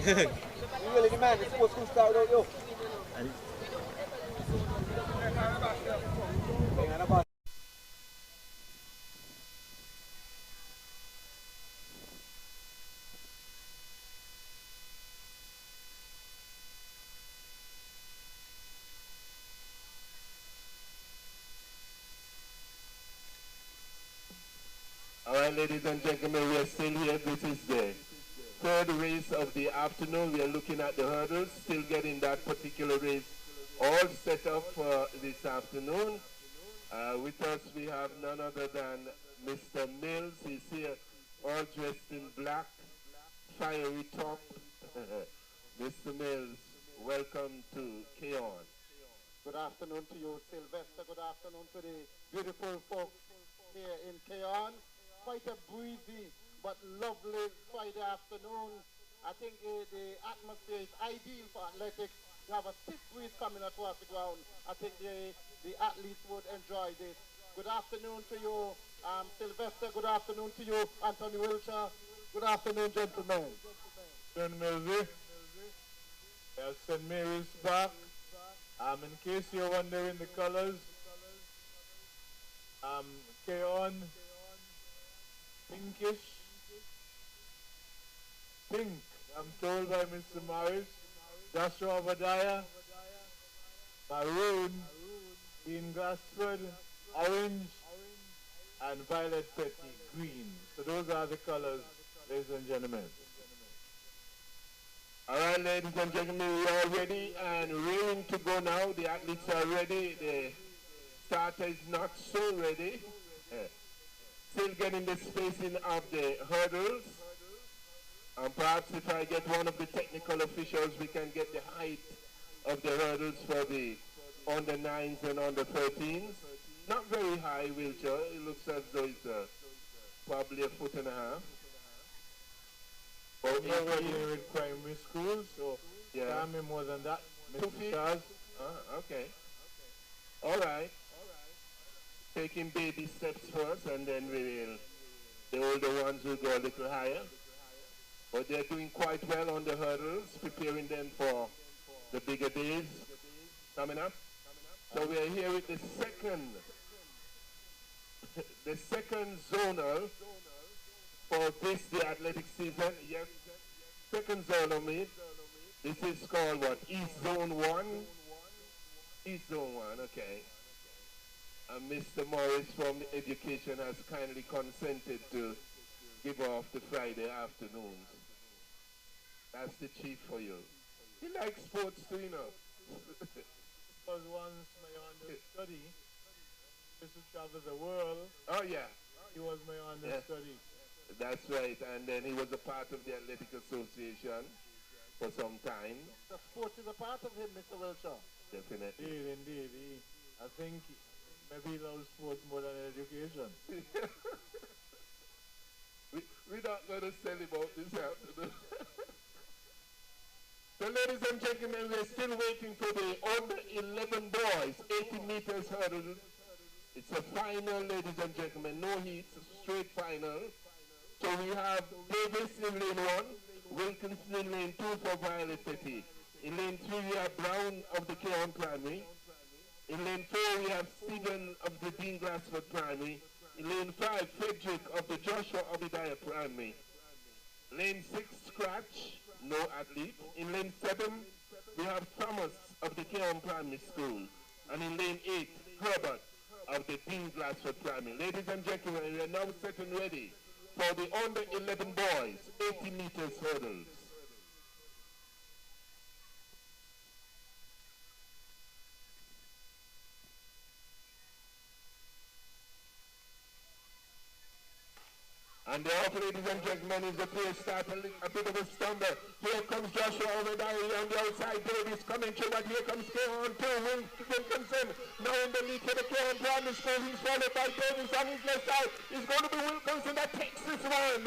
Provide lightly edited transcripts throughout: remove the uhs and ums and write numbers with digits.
You really the man, the sports school start without you. All right, ladies and gentlemen, we are still here. This is the third race of the afternoon. We are looking at the hurdles, still getting that particular race all set up for this afternoon. With us, we have none other than Mr. Mills. He's here all dressed in black, fiery top. Mr. Mills, welcome to cayon. Good afternoon to you, Sylvester. Good afternoon to the beautiful folks here in cayon. Quite a breezy but lovely Friday afternoon. I think the atmosphere is ideal for athletics. We have a stiff breeze coming across the ground. I think the athletes would enjoy this. Good afternoon to you, Sylvester. Good afternoon to you, Anthony Wilshire. Good afternoon, gentlemen. St. Mary's. Yes, St. Mary's Park. In case you're wondering the colors, cayon, pinkish, pink, I'm told by Mr. Morris, Joshua Obadiah, maroon, Dean Glassford, orange, and Violet Petty, green. So those are the colors, ladies and gentlemen. All right, ladies and gentlemen, we are ready and rearing to go now. The athletes are ready. The starter is not so ready. Still getting the spacing of the hurdles. And perhaps if I get one of the technical officials, we can get the height of the hurdles for the under 9s and under 13s. Not very high, Wiltshire. It looks as though it's probably a foot and a half. Well, we're working with primary schools, so yeah, can't be more than that, 2 Mr. feet? Charles. Okay. All right. Taking baby steps first, and then the older ones will go a little higher. But they're doing quite well on the hurdles, preparing them for the bigger days coming up. So we're here with the second zonal for the athletic season. Yes, second zonal meet. This is called what? East Zone 1? East Zone 1, okay. And Mr. Morris from the education has kindly consented to give off the Friday afternoons. That's the chief for you. He likes sports too, you know. Was once my understudy, used to travel the world. Oh, yeah. He was my understudy. That's right. And then he was a part of the Athletic Association for some time. The sport is a part of him, Mr. Wilshire. Definitely. Indeed. I think maybe he loves sports more than education. We're not going to tell about this afternoon. So, ladies and gentlemen, we're still waiting for the under 11 boys, 80 meters hurdle. It's a final, ladies and gentlemen. No heats, straight final. So we have Davis in lane 1, Wilkinson in lane 2 for Violet Petty. In lane 3 we have Brown of the Cayon Primary. In lane 4 we have Stephen of the Dean Glassford Primary. In lane 5, Frederick of the Joshua Obadiah Primary. Lane 6, Scratch, no athlete. In lane 7 we have Thomas of the Cayon Primary School. And in lane 8, Herbert of the Dean Glassford Primary. Ladies and gentlemen, we are now set and ready for the under 11 boys, 80 meters hurdles. And the off, ladies and gentlemen, is the place start a bit of a stumble. Here comes Joshua Obadiah on the outside. Davis coming through, but here comes Cayon too. Wilkinson now in the lead for the Cayon Primary School. He's followed by Davis on his left side. It's going to be Wilkinson that takes this one.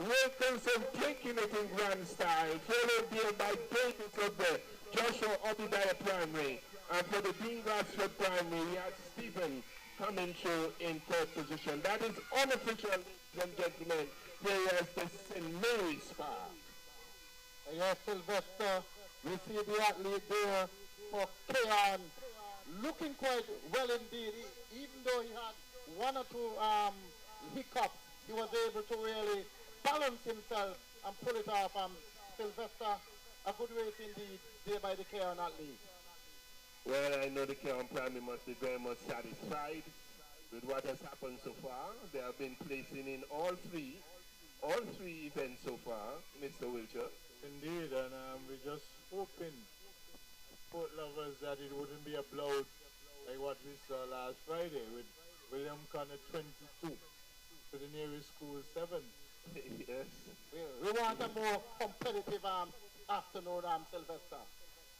Wilkinson taking it in grand style. Followed here by Davis of the Joshua Obadiah Primary. And for the Dean Glassford Primary, we have Stephen coming through in third position. That is unofficial, ladies and gentlemen. Here is the St. Mary's Park. Yes, Sylvester, we see the athlete there for cayon, looking quite well indeed. Even though he had one or two hiccups, he was able to really balance himself and pull it off. Sylvester, a good race indeed there by the cayon athlete. Well, I know the Cayon Primary must be very much satisfied with what has happened so far. They have been placing in all three events so far, Mr. Wilcher. Indeed, and we're just hoping, sport lovers, that it wouldn't be a blowout like what we saw last Friday with William Connor 22 to the nearest school 7. Yes. We want a more competitive afternoon, Sylvester.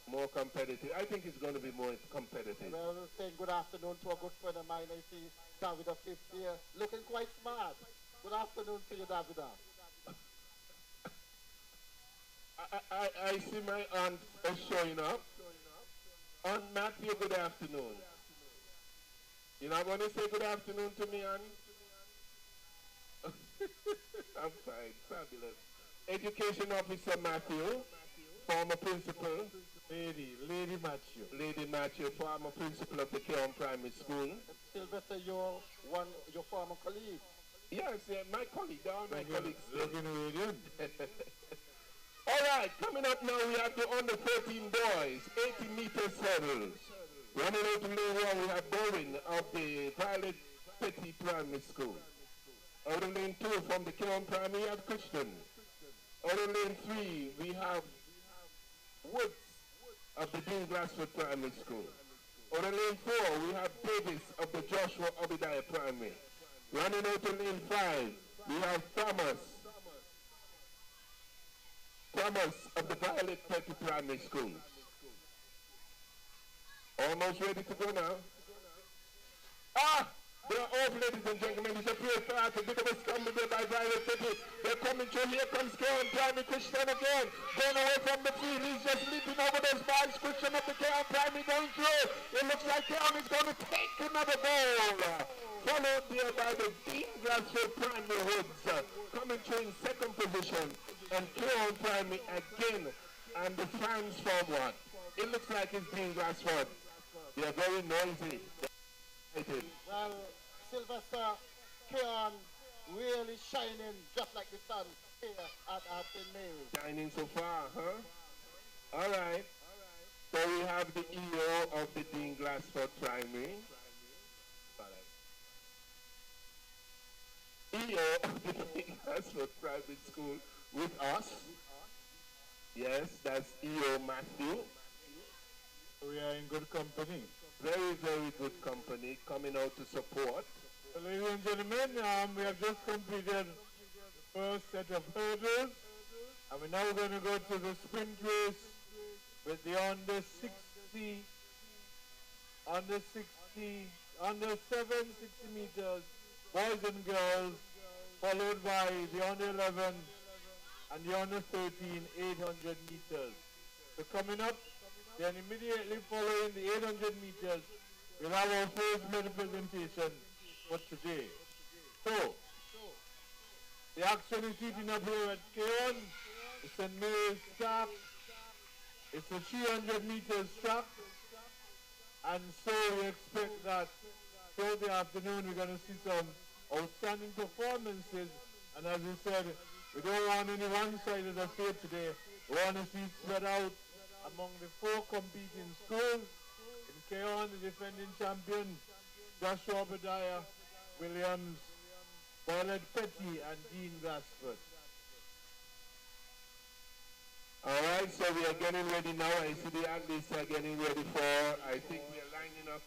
More competitive. I think it's going to be more competitive. Well, saying good afternoon to a good friend of mine. I see Davida Fifth here, looking quite smart. Good afternoon to you, Davida. I see my aunt showing up. Aunt Matthew, good afternoon. You're not going to say good afternoon to me, Aunt? I'm fine. Fabulous. Education Officer Matthew, former principal. Lady Matthew. Lady Matthew, former principal of the Cayon Primary School. Sylvester, your former colleague. Yes, my colleague. They are my colleagues. Looking radiant. All right, coming up now, we have the under 13 boys, 80 meters hurdles. Running out to lane one, we have Bowen of the Violet Petty Primary School. Out of lane 2 from the Cayon Primary, we have Christian. Out of lane 3, we have Woods of the Dean Glassford Primary School. Out of lane 4, we have Davis of the Joshua Obadiah Primary. Running out to lane 5, we have Thomas of the Violet Petty Primary School. Almost ready to go now. They are off, ladies and gentlemen. It's a pure start. A bit of a scramble there by Violet Petty. They're coming through. Here comes Cayon Primary. Christian again. Going away from the field. He's just leaping over those bars. Christian of the Cayon Primary going through. It looks like Cayon is going to take another goal. Followed there by the Dean Glassford Primary Woods. Coming through in second position. And Cayon Primary again. And the fans forward. It looks like it's Dean Glassford. They are very noisy. Well, Sylvester, Cayon really shining just like the sun here at St. Mary's. Shining so far, huh? All right. So we have the EO of the Dean Glassford Primary. EO of the Dean Glassford Primary School with us. Yes, that's EO Matthew. We are in good company. Very, very good company coming out to support. Well, ladies and gentlemen, we have just completed the first set of hurdles, and we're now going to go to the sprint race with the under 760 meters, boys and girls, followed by the under 11 and the under 13, 800 meters. So coming up, then immediately following the 800 meters, we'll have our first medal presentation for today. So, the action is heating up here at Cayon. It's a Mary's track. It's a 300 meters track. And so we expect that throughout the afternoon we're going to see some outstanding performances. And as we said, we don't want any one-sided affair today. We want to see it spread out among the 4 competing schools. In Cayon, the defending champion, Joshua Obadiah, Williams, Violet Petty, and Dean Glassford. All right, so we are getting ready now. I see the athletes are getting ready for, I think we are lining up.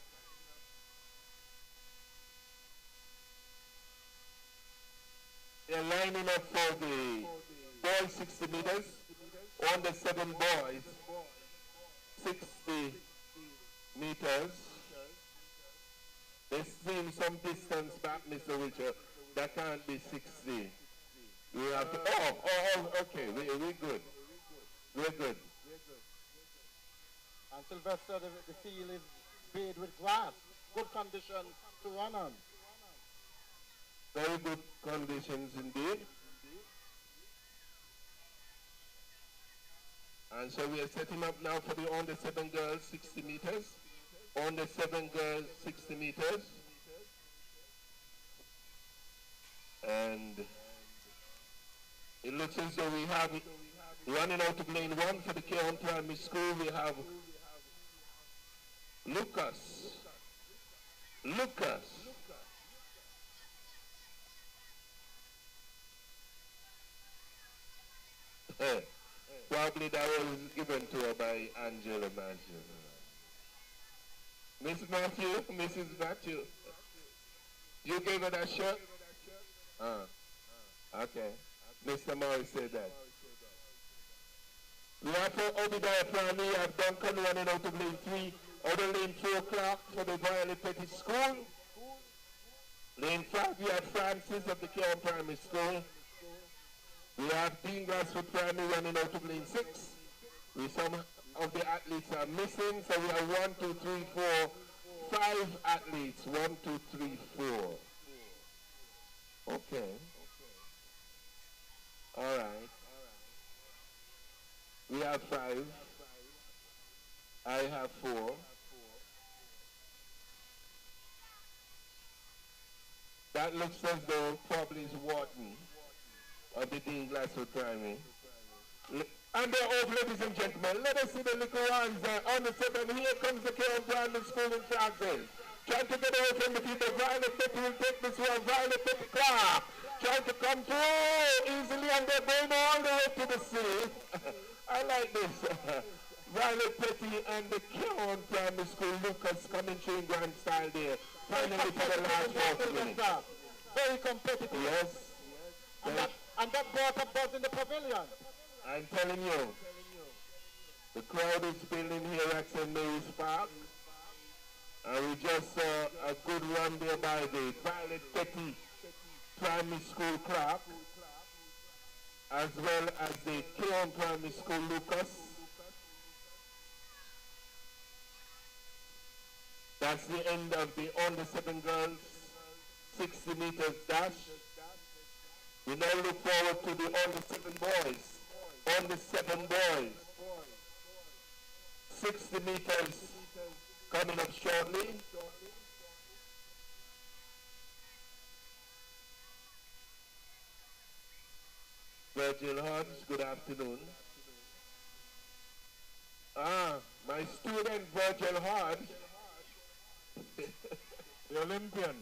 They are lining up for the boys 60 meters, on the 7 boys, 60 meters. They seem some distance back, Mr. Wilcher. That can't be 60. We have to, okay, we're good. We're good. And Sylvester, the field is made with grass. Good condition to run on. Very good conditions indeed. And so we are setting up now for the under 7 girls 60 meters. Under 7 girls 60 meters. And it looks as though we have running out of lane 1 for the Cayon Primary School. We have Lucas. Probably that was given to her by Angela Matthew. Miss Matthew, Mrs. Matthew, you gave her that shirt? Okay. Mr. Morris said that. We have for Obadiah Primary, we have Duncan running out of lane 3, other lane 4 o'clock for the Violet Petty School. Lane 5, we have Francis of the Cayon Primary School. We have Dean Glasswood Primary running out of lane 6. Some of the athletes are missing, so we have 1, 2, 3, 4, 5 athletes. 1, 2, 3, 4. Okay. All right. We have 5. I have 4. That looks as though probably is Wharton of the Dean Glasswood Primary. And they're off, ladies and gentlemen. Let us see the little ones on the 7. Here comes the Cayon Primary School in Francis. Trying to get away from the people. Violet Petty will take this one. Violet Petty Clark. Trying to come through easily, and they're going all the way to the sea. I like this. Violet Petty and the Cayon Primary School. Lucas coming through in grand style there. Finally for the last 40 minutes. Very competitive. Yes. And that brought a buzz in the pavilion. I'm telling you, the crowd is building here at St. Mary's Park. And we just saw a good run there by the Violet Petty Primary School Clark, as well as the Cayon Primary School Lucas. That's the end of the under 7 girls 60 meters dash. We now look forward to the under 7 boys. Under 7 boys. 60 meters coming up shortly. Virgil Hodge, good afternoon. My student Virgil Hodge. The Olympian.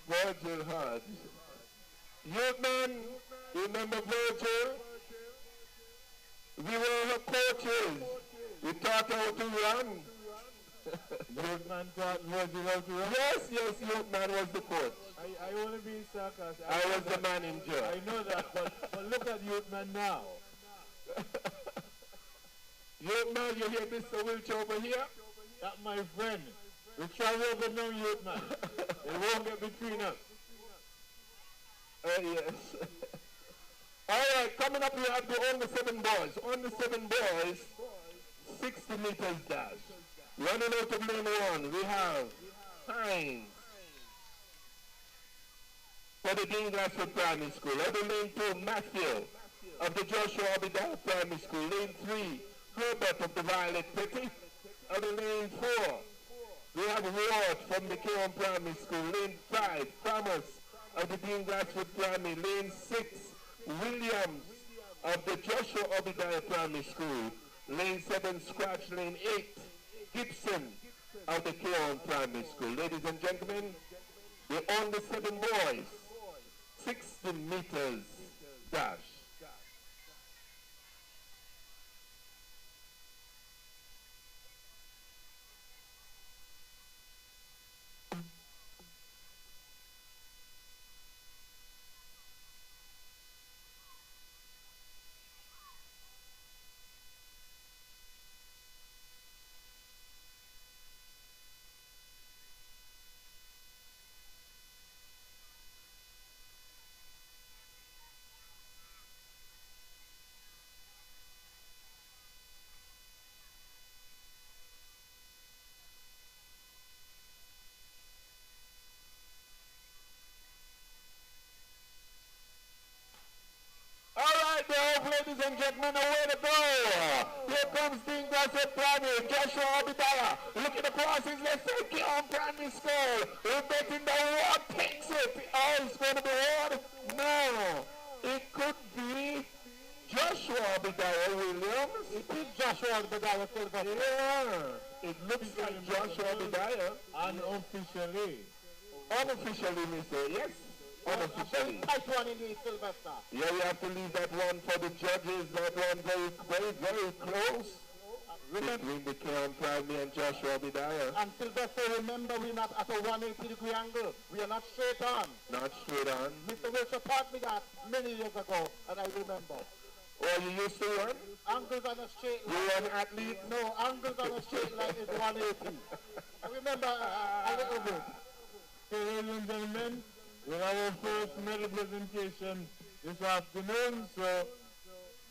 Virgil Hodge. Youth man, remember Virgil? We were her coaches. We taught her how to run. Youth man taught Virgil how to run? Yes, Youth man was the coach. I want to be sarcastic. I was the manager. I know that, but look at Youth man now. Youth man, you hear Mr. Wilch over here? That's my friend. We travel over now, Youth man. They won't get between us. Yes. All right, coming up we have the under 7 boys. Under 7 boys, 60 meters dash. Running out of lane 1, we have Hines for the Dean Glasswood Primary School. Other lane 2, Matthew of the Joshua Obadiah Primary School. Lane 3, Herbert of the Violet Petty. Other lane 4, we have Ward from the Cayon Primary School. Lane 5, Thomas of the Dean Glasswood Primary. Lane 6, Williams of the Joshua Obadiah Primary School. Lane 7, Scratch. Lane 8, Gibson of the Cayon Primary School. Ladies and gentlemen, the under 7 boys, 60 meters dash. ladies and gentlemen, away to go. Here comes Dean Gossett Primary, Joshua Obadiah, looking across his left side, Keon Primary School. We're betting the Ward takes it. Oh, it's going to be Ward? No. It could be Joshua Obadiah Williams. It is Joshua Obadiah Sylvester. Yeah. It looks like Joshua Obadiah. Unofficially. Unofficially, Mr. Yes. Unofficially. Tight one indeed, Sylvester. Yeah, we have to leave that one for the judges. That one very close. Between the Keon Primary and Joshua Obadiah. And Sylvester, remember, we're not at a 180-degree angle. We are not straight on. Not straight on. Mr. Wilson taught me that many years ago, and I remember. Oh, you used to run? Angles on a straight line. You were an athlete? No, angles on a straight line is 180. I remember a little bit. Okay, ladies and gentlemen, we'll have our first medal presentation this afternoon, so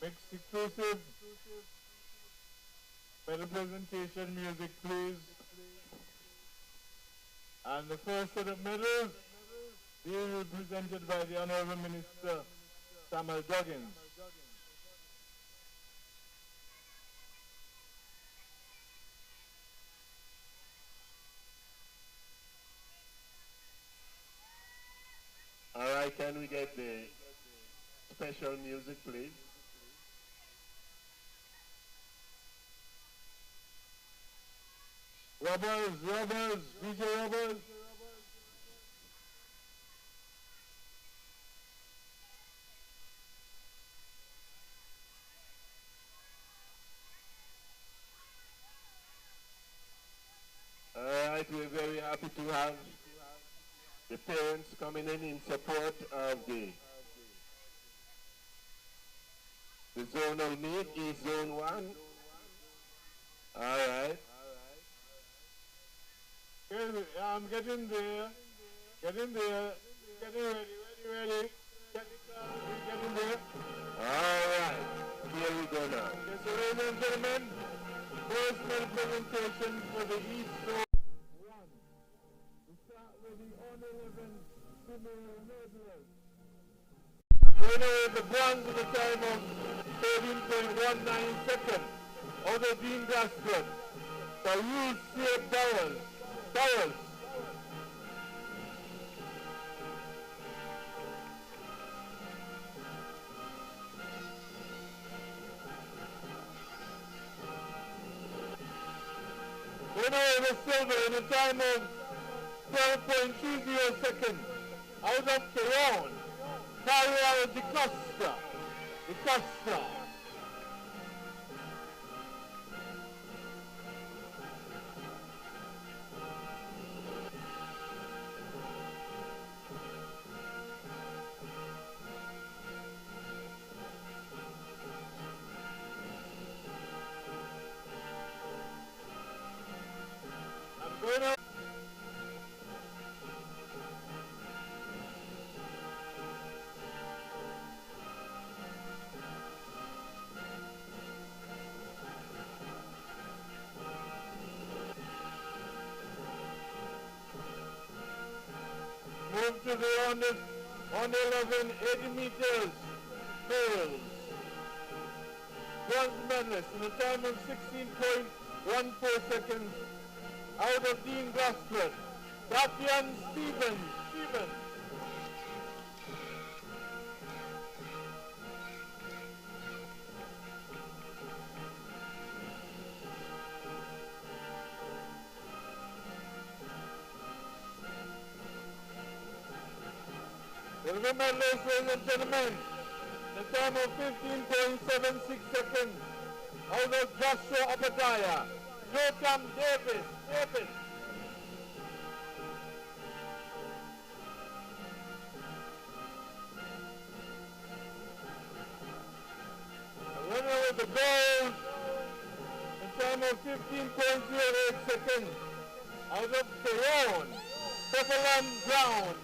mixed exclusive medal presentation music, please. And the first set of medals being presented by the Honorable Minister Samuel Duggins. All right, can we get the special music, please? Rubbers, DJ Rubbers. All right, we're very happy to have the parents coming in support of the zonal meet, East Zone 1. All right. Okay, I'm getting there. Getting ready. Getting there. All right. Here we go now. Okay, so ladies and gentlemen, first medal presentation for the East Zone 1. We start with the Under 11 female medalist. Winner with the bronze with a time of 13.19 seconds. Other Dean Gaston. So you see Dowell. Winner with the silver in a time of 12.20 seconds. Out of Cayon. Mario Di Costa. Winner. Move to the under 11, 80 meters, males. Bronze medalist in a time of 16.14 seconds. Out of Dean Gosford, Dapian Stevens. The women medalist, ladies and gentlemen, the time of 15.76 seconds. Out of Joshua Obadiah, Jotham Davis. The winner with the gold, the time of 15.08 seconds. Out of Cayon, Stephen Brown.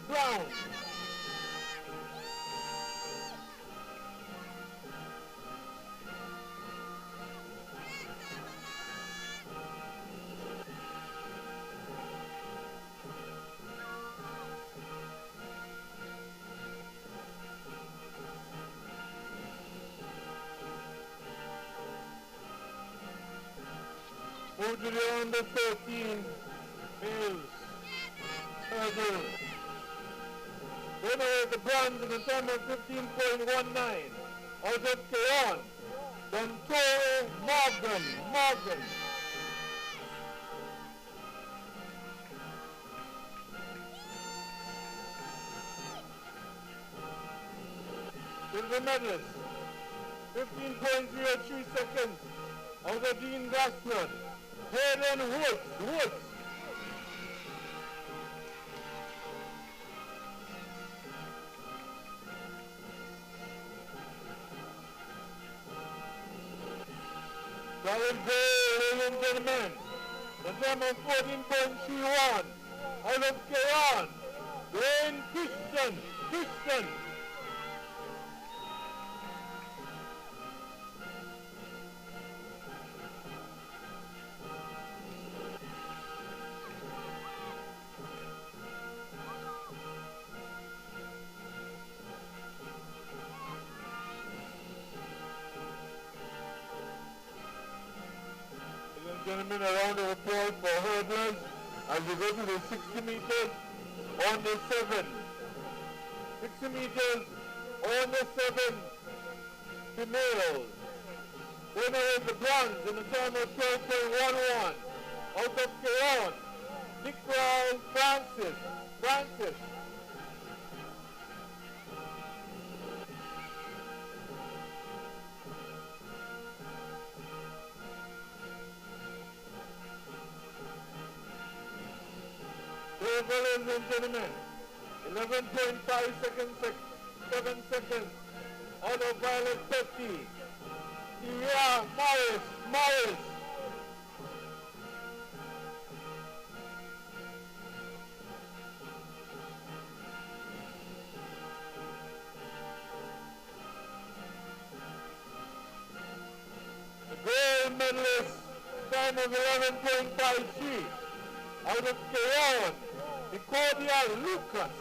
to the under 13 males. Hurdle. Winner is the bronze in the time of 15.19. Out of cayon. Dontoro Morgan. Silver medalist. 15.03 seconds. Out of Dean Glassman. Hayden Woods. Solid goal, ladies and gentlemen. The time of 14.31. Out of cayon. Dwayne Christian. Gentlemen, a round of applause for hurdlers as we go to the 60 meters on the 7. 60 meters on the 7 females. Winner is the bronze in the time of 12.11. Out of cayon, Nicole Francis. Ladies and gentlemen, 11.5 seconds, 7 seconds, out of Violet 50. Yeah, Morris. The gold medalist, time of 11.53, out of cayon. Cordial Lucas.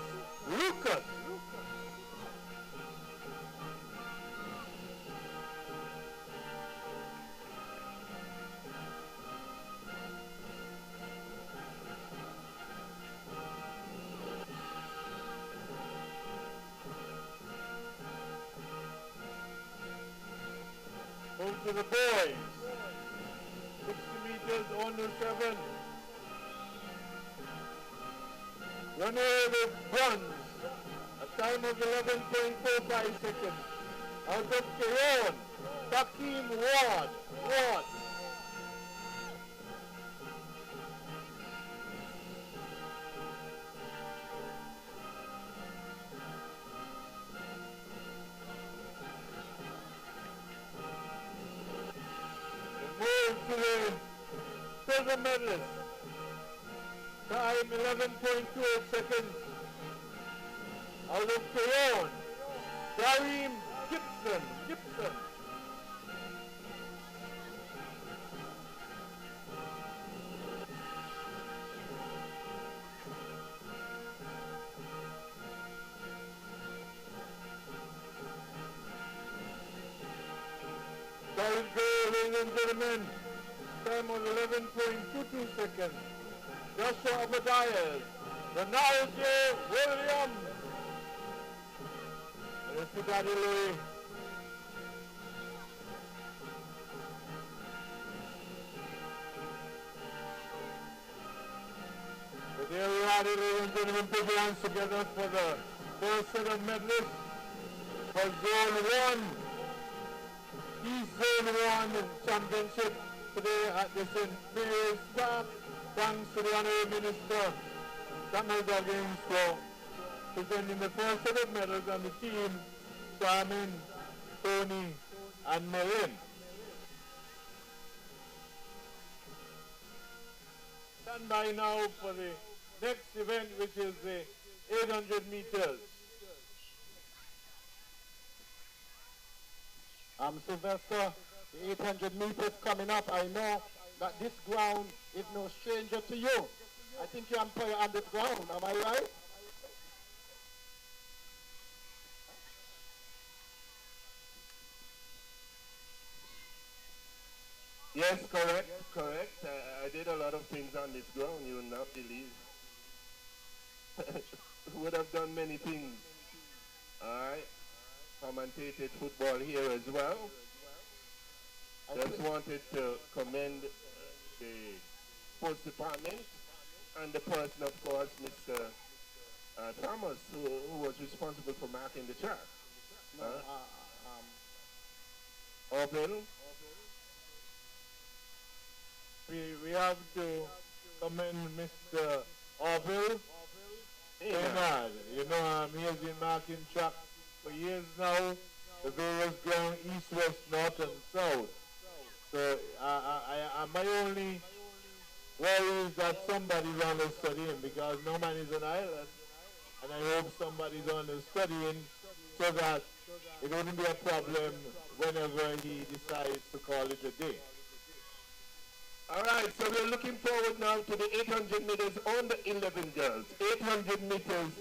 Over to the boys. 60 meters on the 7. Winner of bronze, a time of 11.45 seconds. Out of cayon, Takim Ward. We move to the silver medalist. Time 11.28 seconds. Out of cayon, Kareem Gibson. Solid goal, ladies and gentlemen. Time of 11.22 seconds. Joshua Obadiah, Ronaldo Williams. Mr. Daddy Louis. So there we are, ladies and gentlemen, put your hands together for the first set of medalists for Zone 1. East Zone 1 Championship today at the St. Mary's Park. Thanks to the Honorable Minister, Samuel Duggins, for presenting the first set of medals and the team, Charmin, Tony, and Marin. Stand by now for the next event, which is the 800 meters. Sylvester, the 800 meters coming up. I know that this ground is no stranger to you. I think you umpire on this ground, am I right? Yes, correct. I did a lot of things on this ground you would not believe. Would have done many things. Alright. Commentated football here as well. Just wanted to commend the sports department and the person, of course, Mr. Thomas, who was responsible for marking the track. Orville? We have to commend Mr. Orville. Bernard, you know, he has been marking track for years now, the various ground, east, west, north, and south. So my only worry is that somebody's understudying, because no man is an island, and I hope somebody's understudying so that it wouldn't be a problem whenever he decides to call it a day. All right, so we're looking forward now to the 800 meters on the 11 girls. 800 meters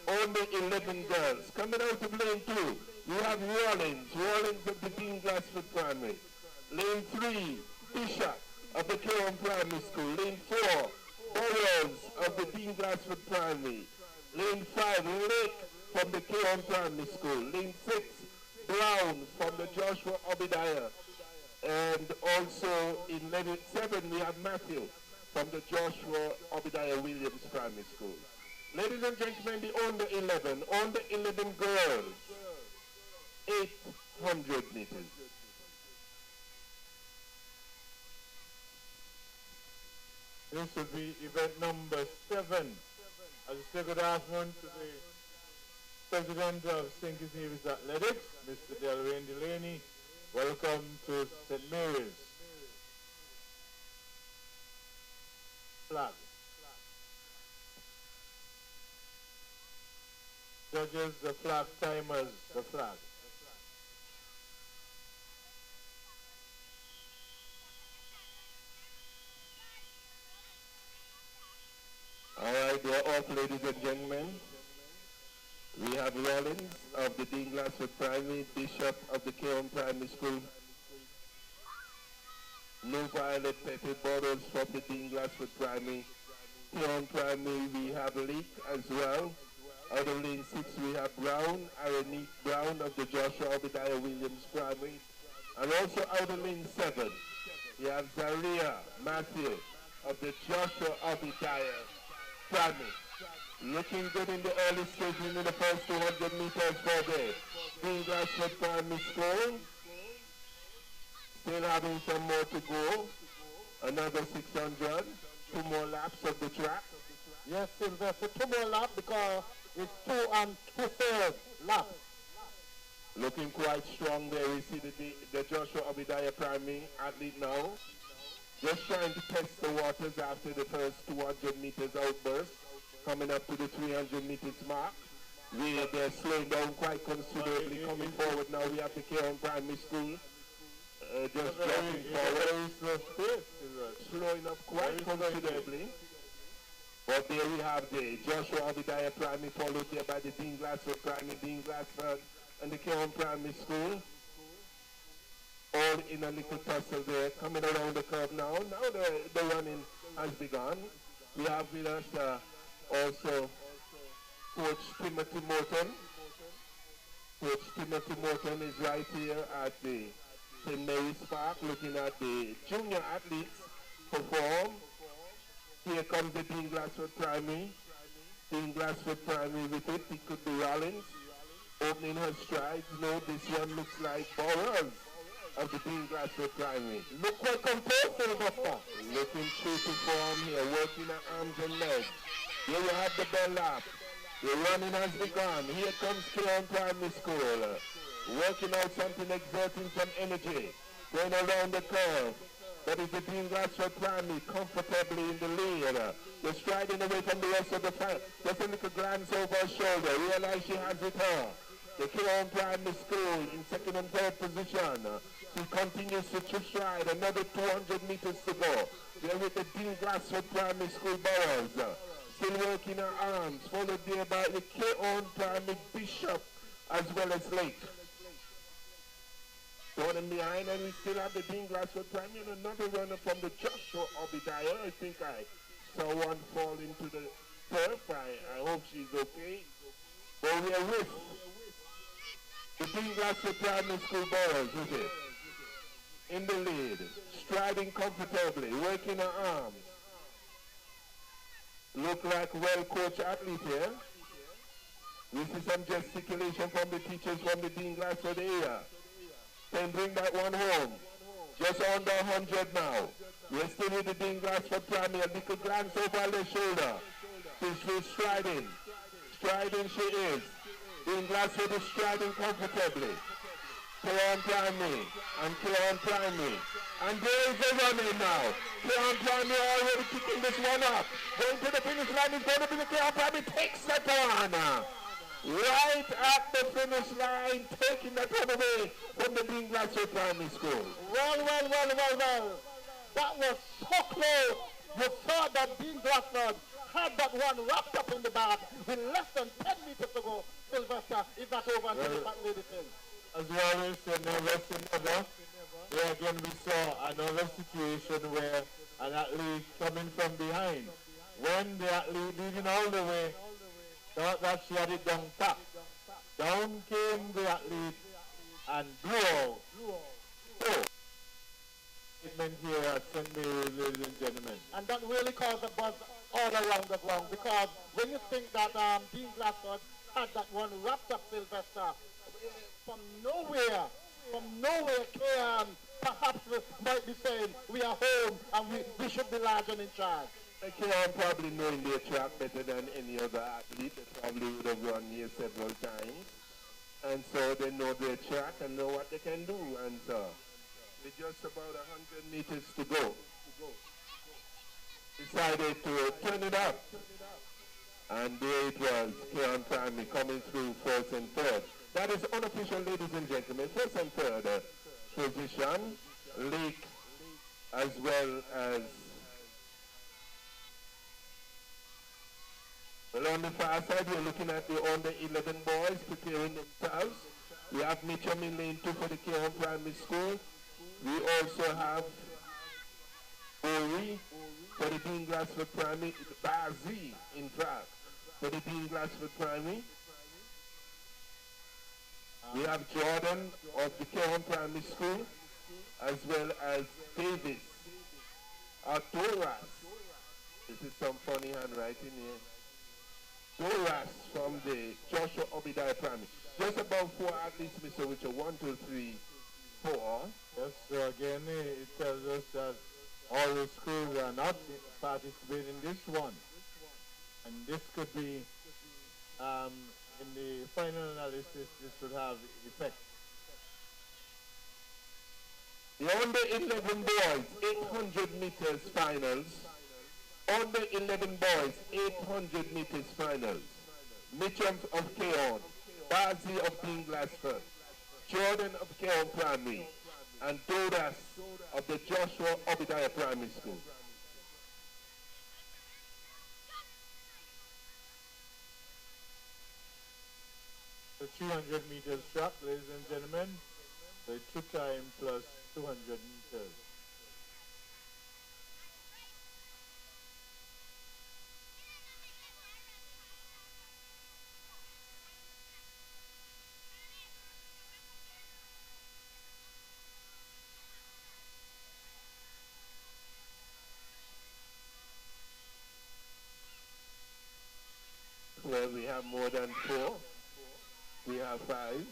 on the 11 girls. Coming out of lane 2, we have Rawlins of the Dean Glassford Primary. Lane 3, Bishop of the Cayon Primary School. Lane 4, Burrows of the Dean Glassford Primary. Lane 5, Lake from the Cayon Primary School. Lane 6, Brown from the Joshua Obadiah. And also in lane 7, we have Matthew from the Joshua Obadiah Williams Primary School. Ladies and gentlemen, the under 11 girls, 800 meters. This will be event number 7. I say good afternoon to the President of St. Kitts Nevis Athletics, Mr. Delraine Delaney. Welcome to St. Mary's. Flag. Judges, the flag. Timers, the flag. All right, we're off, ladies and gentlemen. We have Rawlins of the Dean Glassford Primary, Bishop of the Cayon Primary School, New Violet Petty Borders from the Dean Glassford Primary, Cayon Primary, we have Leak as well. Out of lane 6, we have Brown, Aranique Brown of the Joshua Obadiah Williams Primary. And also out of lane 7, we have Zaria Matthew of the Joshua Obadiah Primary. Looking good in the early stages in the first 200 meters for the Dean Glassford Primary School. Still having some more to go. Another 600. 2 more laps of the track. Yes, Sylvester, 2 more laps because it's 2 2/3 laps. Looking quite strong there. We see the Joshua Obadiah Primary athlete now. Just trying to test the waters after the first 200 meters outburst. Coming up to the 300 meters mark. They're slowing down quite considerably. Coming forward now, we have the Cayon Primary School. Just dropping forward. Slowing up quite considerably. But there we have the Joshua Obadiah Primary, followed there by the Dean Glassford Primary, Dean Glassford, and the Cayon Primary School. All in a little tussle there. Coming around the curve now. Now the running has begun. We have with us also Coach Timothy Morton. Coach Timothy Morton is right here at the St. Mary's Park looking at the junior athletes perform. Here comes the Dean Glassford Primary. Dean Glassford Primary with it. It could be Rollins opening her strides. No, this one looks like Burrows of the Dean Glassford Primary. Look what composed, Doctor. Looking true to form here, working her arms and legs. Here you have the bell lap. The running has begun. Here comes Cayon Primary School. Working out something, exerting some energy. Going around the curve. That is the Dean Glassford Primary comfortably in the lead. Just striding away from the rest of the fight. Just a little glance over her shoulder. Realize she has it her. The Cayon Primary School in 2nd and 3rd position. She continues to stride. Another 200 meters to go. There with the Dean Glassford Primary School Burrows. Still working her arms, followed there by the Cayon Primary Bishop as well as Lake. Throw them behind, and we still have the Dean Glassford Primary and another runner from the Joshua Obadiah. I think I saw one fall into the turf. I hope she's okay. But we are with the Dean Glassford Primary School boys, is it? In the lead, striding comfortably, working her arms. Look like well-coached athlete here. We see some gesticulation from the teachers from the Dean Glassford area. Can bring that one home. Just under 100 now. We're still with the Dean Glassford Primary. A little glance over their shoulder. She's striding. Striding she is. Dean Glassford is striding comfortably. Cayon Primary and Cayon Primary. And there is a running now. Cayon Primary already kicking this one up. Going to the finish line is going to be the Cayon Primary. Takes that one. Right at the finish line, taking that one away from the Dean Glassford Primary School. Well. That was so close. You saw that Dean Glassford had that one wrapped up in the bag with less than 10 meters to go. Sylvester, is that over to the back lady thing? As we always say, never say never. There again we saw another situation where an athlete coming from behind. When the athlete leading all the way, thought that she had it down pat. Down came the athlete and blew out. Statement here at St. Mary, ladies and gentlemen. And that really caused a buzz all around the ground, because when you think that Dean Glassford had that one wrapped up, Sylvester, from nowhere, Cayon perhaps might be saying, we are home and we should be large and in charge. Cayon probably knowing their track better than any other athlete. They probably would have run here several times. And so they know their track and know what they can do. And so with just about 100 meters to go, decided to turn it up. And there it was, Cayon Primary coming through first and third. That is unofficial, ladies and gentlemen. First and third position, Lake as well as... Well, on the far side, we're looking at the under 11 boys preparing themselves. We have Mitchum in lane 2 for the Cayon Primary School. We also have Ori for the Dean Glassford Primary, Bazi in fact, for the Dean Glassford Primary. We have Jordan of the Cayon Primary School, as well as Davis, Doras. This is some funny handwriting here. Doras from the Joshua Obadiah Primary. Just about 4 athletes, Mr. Richard. 1, 2, 3, 4. Yes, so again, it tells us that all the schools are not participating in this one. And this could be, in the final analysis, this would have effect. The under 11 boys, 800 meters finals. Under 11 boys, 800 meters finals. Mitchum of Cayon, Bazi of Dean Glassford, Jordan of Cayon Primary, and Doras of the Joshua Obadiah Primary School. The 300 meters track, ladies and gentlemen, the 2 time plus 200 meters. Well, we have more than 4. We have 5.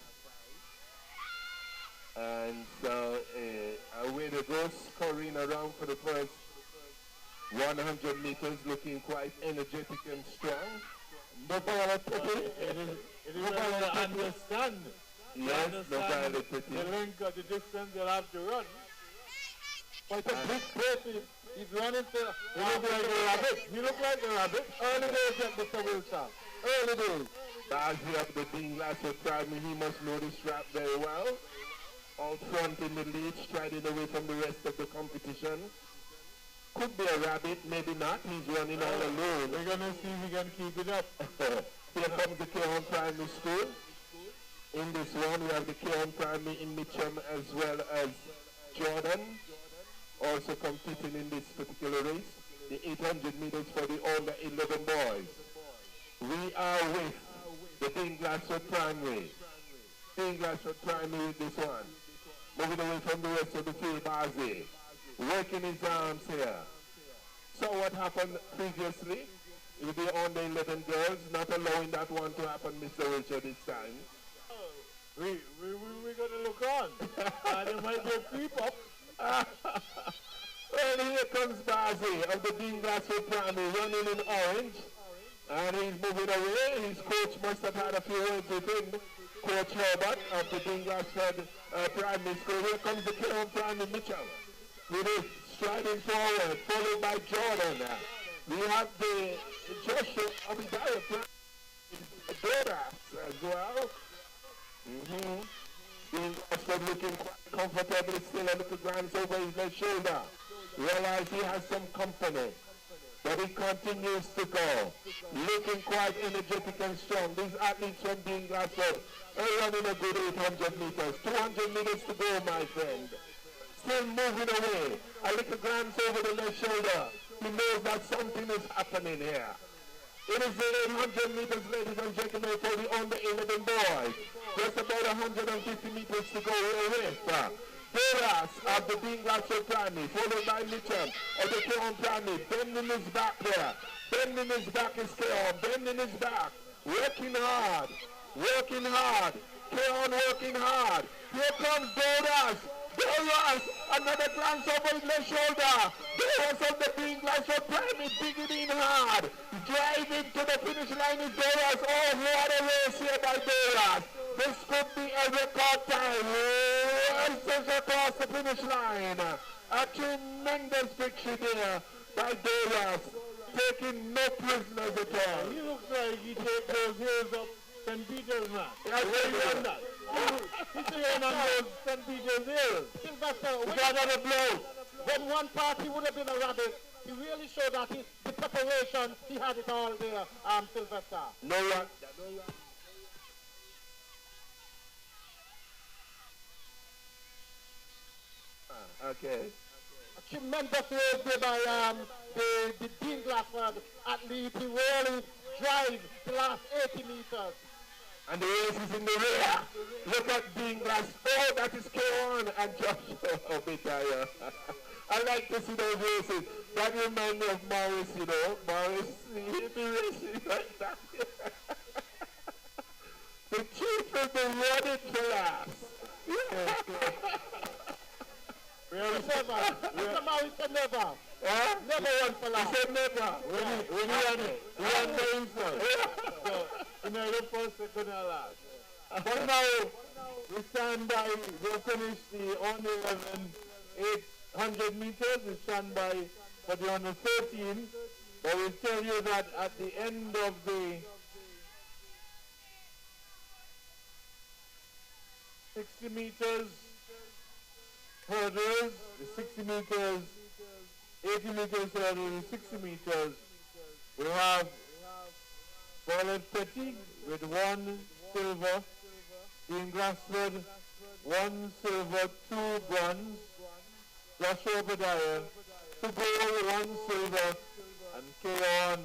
And so away they go, scurrying around for the first 100 meters, looking quite energetic and strong. It is to understand. Yes, no violet the length of the distance they'll have to run. Quite a big pace. He's running to... He looks like a rabbit. He looks like a rabbit. Early days at Mr. Wilson. Early days. Bazi of the Dean Glassford Primary, he must know this track very well. Out front in the lead, striding away from the rest of the competition. Could be a rabbit, maybe not. He's running all alone. We're going to see if he can keep it up. Here comes the Cayon Primary School. In this one, we have the cayon primary in Mitcham as well as Jordan, also competing in this particular race, the 800 meters for the under 11 boys. We are with the Dean Glassford Primary. Dean Glassford Primary with this one. Moving away from the rest of the field, Bazi. Working his arms here. So what happened previously with the under 11 girls, not allowing that one to happen, Mr. Richard, this time. We're going to look on. And it might be a creep up. Well, here comes Bazi of the Dean Glassford Primary running in orange. And he's moving away. His coach must have had a few words with him. Coach Herbert of the Dean Glassford Primary School. Here comes the Cayon Primary Mitchell. With it striding forward, followed by Jordan. We have the Joshua Obadiah Doras as well. Dean Glassford looking quite comfortably still, a little glance over his left shoulder. Realize he has some company. But he continues to go, looking quite energetic and strong. These athletes from Dean Glassford are running a good 800 meters. 200 meters to go, my friend. Still moving away. A little glance over the left shoulder. He knows that something is happening here. It is the 800 meters, ladies and gentlemen, for the under 11 boys. Just about 150 meters to go with. Doras of the Dean Glassford Primary, followed by Mitchell of the Cayon Primary. Bending his back there. Bending his back is Cayon. Bending his back. Working hard. Working hard. Cayon working hard. Here comes Doras. Doras, another glance over his left shoulder. Doras of the Dean Glassford Primary digging in hard. Driving to the finish line is Doras. Oh, what a race here by Doras. This could be a record time. Races across the finish line. A tremendous victory there by Doras. Taking no prisoners at all. He looks like he takes those hills up St. Peter's, man. Yes, Where you done that? He's on those St. Peter's hills. Sylvester, We got another blow. when one party would have been a rabbit, he really showed that the preparation, he had it all there, Sylvester. No one. Okay. A tremendous race there by the Dean Glassford athlete. He really drive the last 80 meters. And the race is in the rear. Look at Dean Glassford. Oh, that is Cayon and Joshua Obadiah. I like to see those races. That reminds me of Morris, you know. Morris, he'll be racing like that. The chief is the running for last. Mr. Morris said never. Huh? Never run for He last. said never. When he ran by himself. So, you know, the first, second, and last. But now, we stand by, we'll finish the under 11, 800 meters. We stand by for the under 13. But we'll tell you that at the end of the 60 meters hurdles, the 60 meters, 80 meters hurdles, 60 meters, we have Violet Petty with 1 silver, Dean Glassford 1 silver, 2 bronze, Joshua Obadiah 2 gold, 1 silver, and Cayon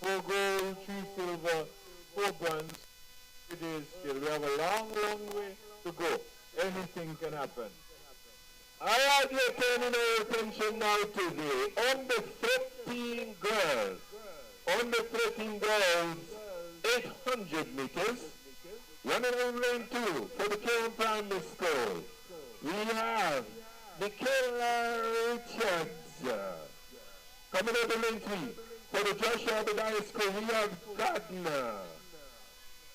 4 gold, 3 silver, 4 bronze. It is still, we have a long, long way to go. Anything can happen. All right, we're turning our attention now to the under 13 girls. Under 13 girls, 800 meters. Running in lane 2 for the Cayon Primary School. We have Michaela Richards. Coming out of lane 3 for the Joshua Obadiah School, we have Gardner.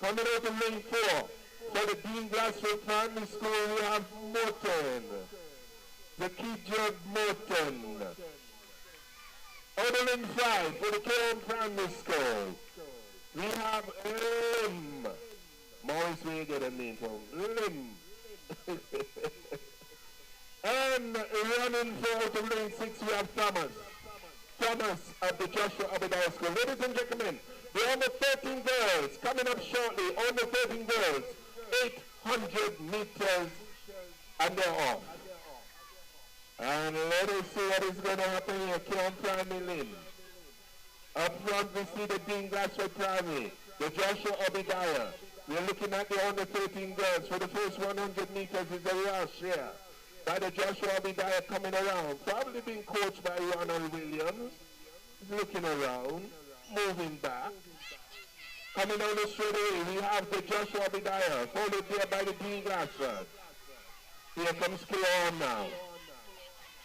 Coming out of lane 4 for the Dean Glassford Primary School, we have Morton. The Kidjog Morton. Out of lane 5 for the Cayon Primary School, we have Lim. Morris, where you get a name from? Lim. And running for out of lane 6, we have Thomas. Thomas of the Joshua Obadiah School. Ladies and gentlemen, the under 13 girls coming up shortly. Under 13 girls. 800 meters, and they're off. And let us see what is going to happen here. Cayon Primary Lynn. Up front we see the Dean Glassford Primary, the Joshua Obadiah. We're looking at the under 13 girls. For the first 100 meters is a rush here by the Joshua Obadiah coming around. Probably being coached by Ronald Williams. Looking around, moving back. Coming down the straight away, we have the Joshua Obadiah, followed there by the Dean Glassford. Here comes Cayon now.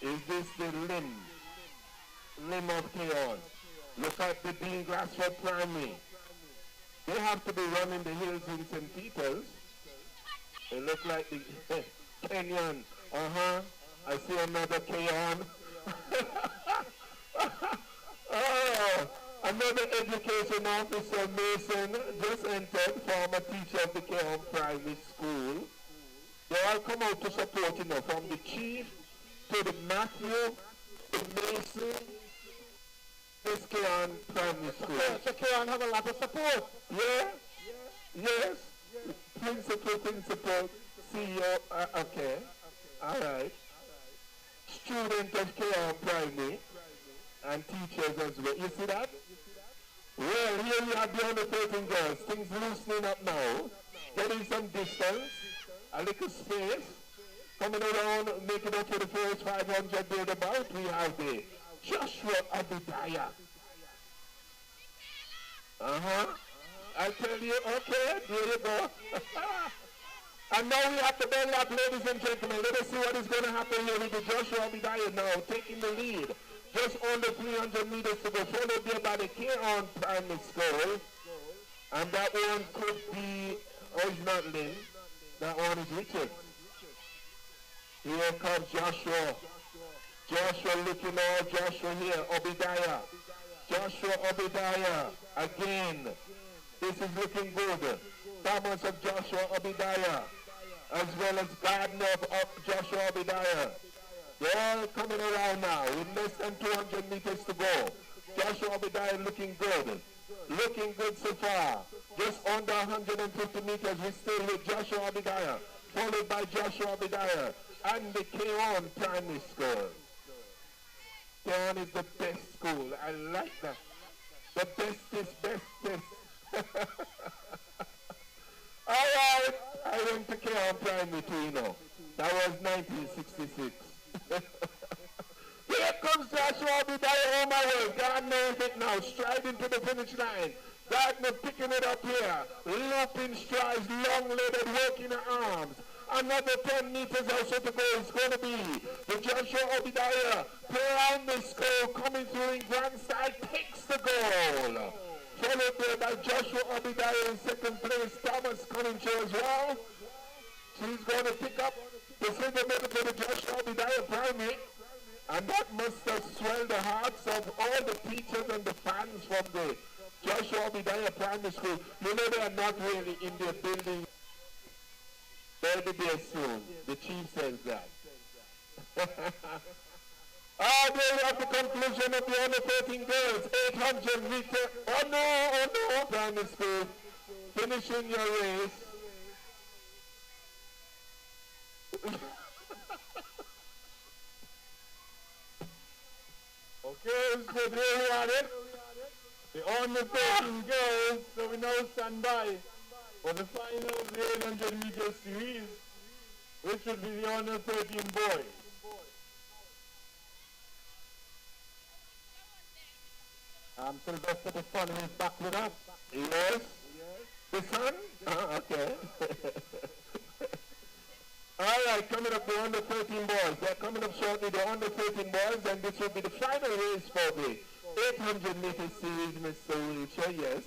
Is this the limb of Cayon? Look at the Dean Glassford Primary. They have to be running the hills in St. Peter's. They look like the Kenyan. I see another Cayon. Oh, another education officer, Mason, just entered, former teacher of the Cayon Primary School. They all come out to support, from the chief to the Matthew, the Mason, this Cayon Primary School. So Cayon have a lot of support. Yeah? Yes. Principal, CEO, okay. All right. Student of Cayon Primary and teachers as well. You see that? Well, here we have the under 13 girls. Things loosening up now. Getting some distance, a little space. Coming around, making up for the first 500 thereabout. We have the Joshua Obadiah. I tell you, okay, there you go. And now we have to bend up, ladies and gentlemen. Let us see what is going to happen here with the Joshua Obadiah now, taking the lead. Just under 300 meters to go, followed there by the Cayon Primary School. And that one could be, it's not Lynn. That one is Richard. Here comes Joshua. Joshua looking all, Joshua here, Obadiah. Joshua Obadiah, again. This is looking good. Thomas of Joshua Obadiah, as well as Gardner of Joshua Obadiah. They're all coming around now with less than 200 meters to go. Joshua Obadiah looking good. Looking good so far. Just under 150 meters, we still with Joshua Obadiah, followed by Joshua Obadiah and the Cayon Primary School. Cayon is the best school. I like that. The bestest. All right. I went to Cayon Primary too, That was 1966. Here comes Joshua Obadiah. Oh my word. God knows it now. Striding to the finish line. Gardner picking it up here. Looping strides, long-legged, working her arms. Another 10 meters also to go. It's going to be the Joshua Obadiah. Around the score, coming through in grand style, takes the goal. Followed there by Joshua Obadiah in second place. Thomas Cunningham as well. She's going to pick up the silver medal for the Joshua Obadiah Primary. And that must have swelled the hearts of all the teachers and the fans from the Joshua Obadiah Primary School. They are not really in their building. They'll be there soon. The chief says that. There you have the conclusion of the under 13 girls. 800 meter. Oh no, Primary School. Finishing your race. Okay, so there we have it. The under 13 girls, so we now stand by for the final of the 800 meter series, which will be the under 13 boys. Sylvester, the sun is back with us. Yes. The sun? Okay. All right, coming up the under 13 boys. They're coming up shortly, the under 13 boys, and this will be the final race for the 800 meter series, Mr. Wiltshire, yes.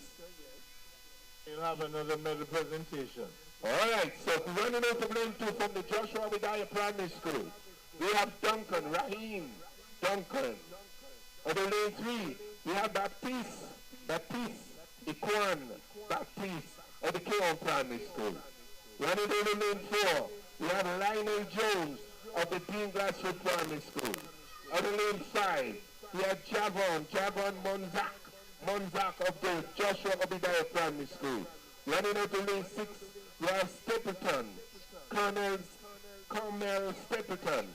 We'll have another medal presentation. All right, so running out of lane 2 from the Joshua Obadiah Primary School, we have Raheem Duncan. On the lane 3, we have Baptiste, Ikwan, Baptiste of the Cayon Primary School. Running in the lane 4, we have Lionel Jones of the Dean Glassford Primary School. On the lane 5, we have Javon Monzak of the Joshua Obadiah Primary School. Running out to lane 6, We have Stapleton, Colonel Stapleton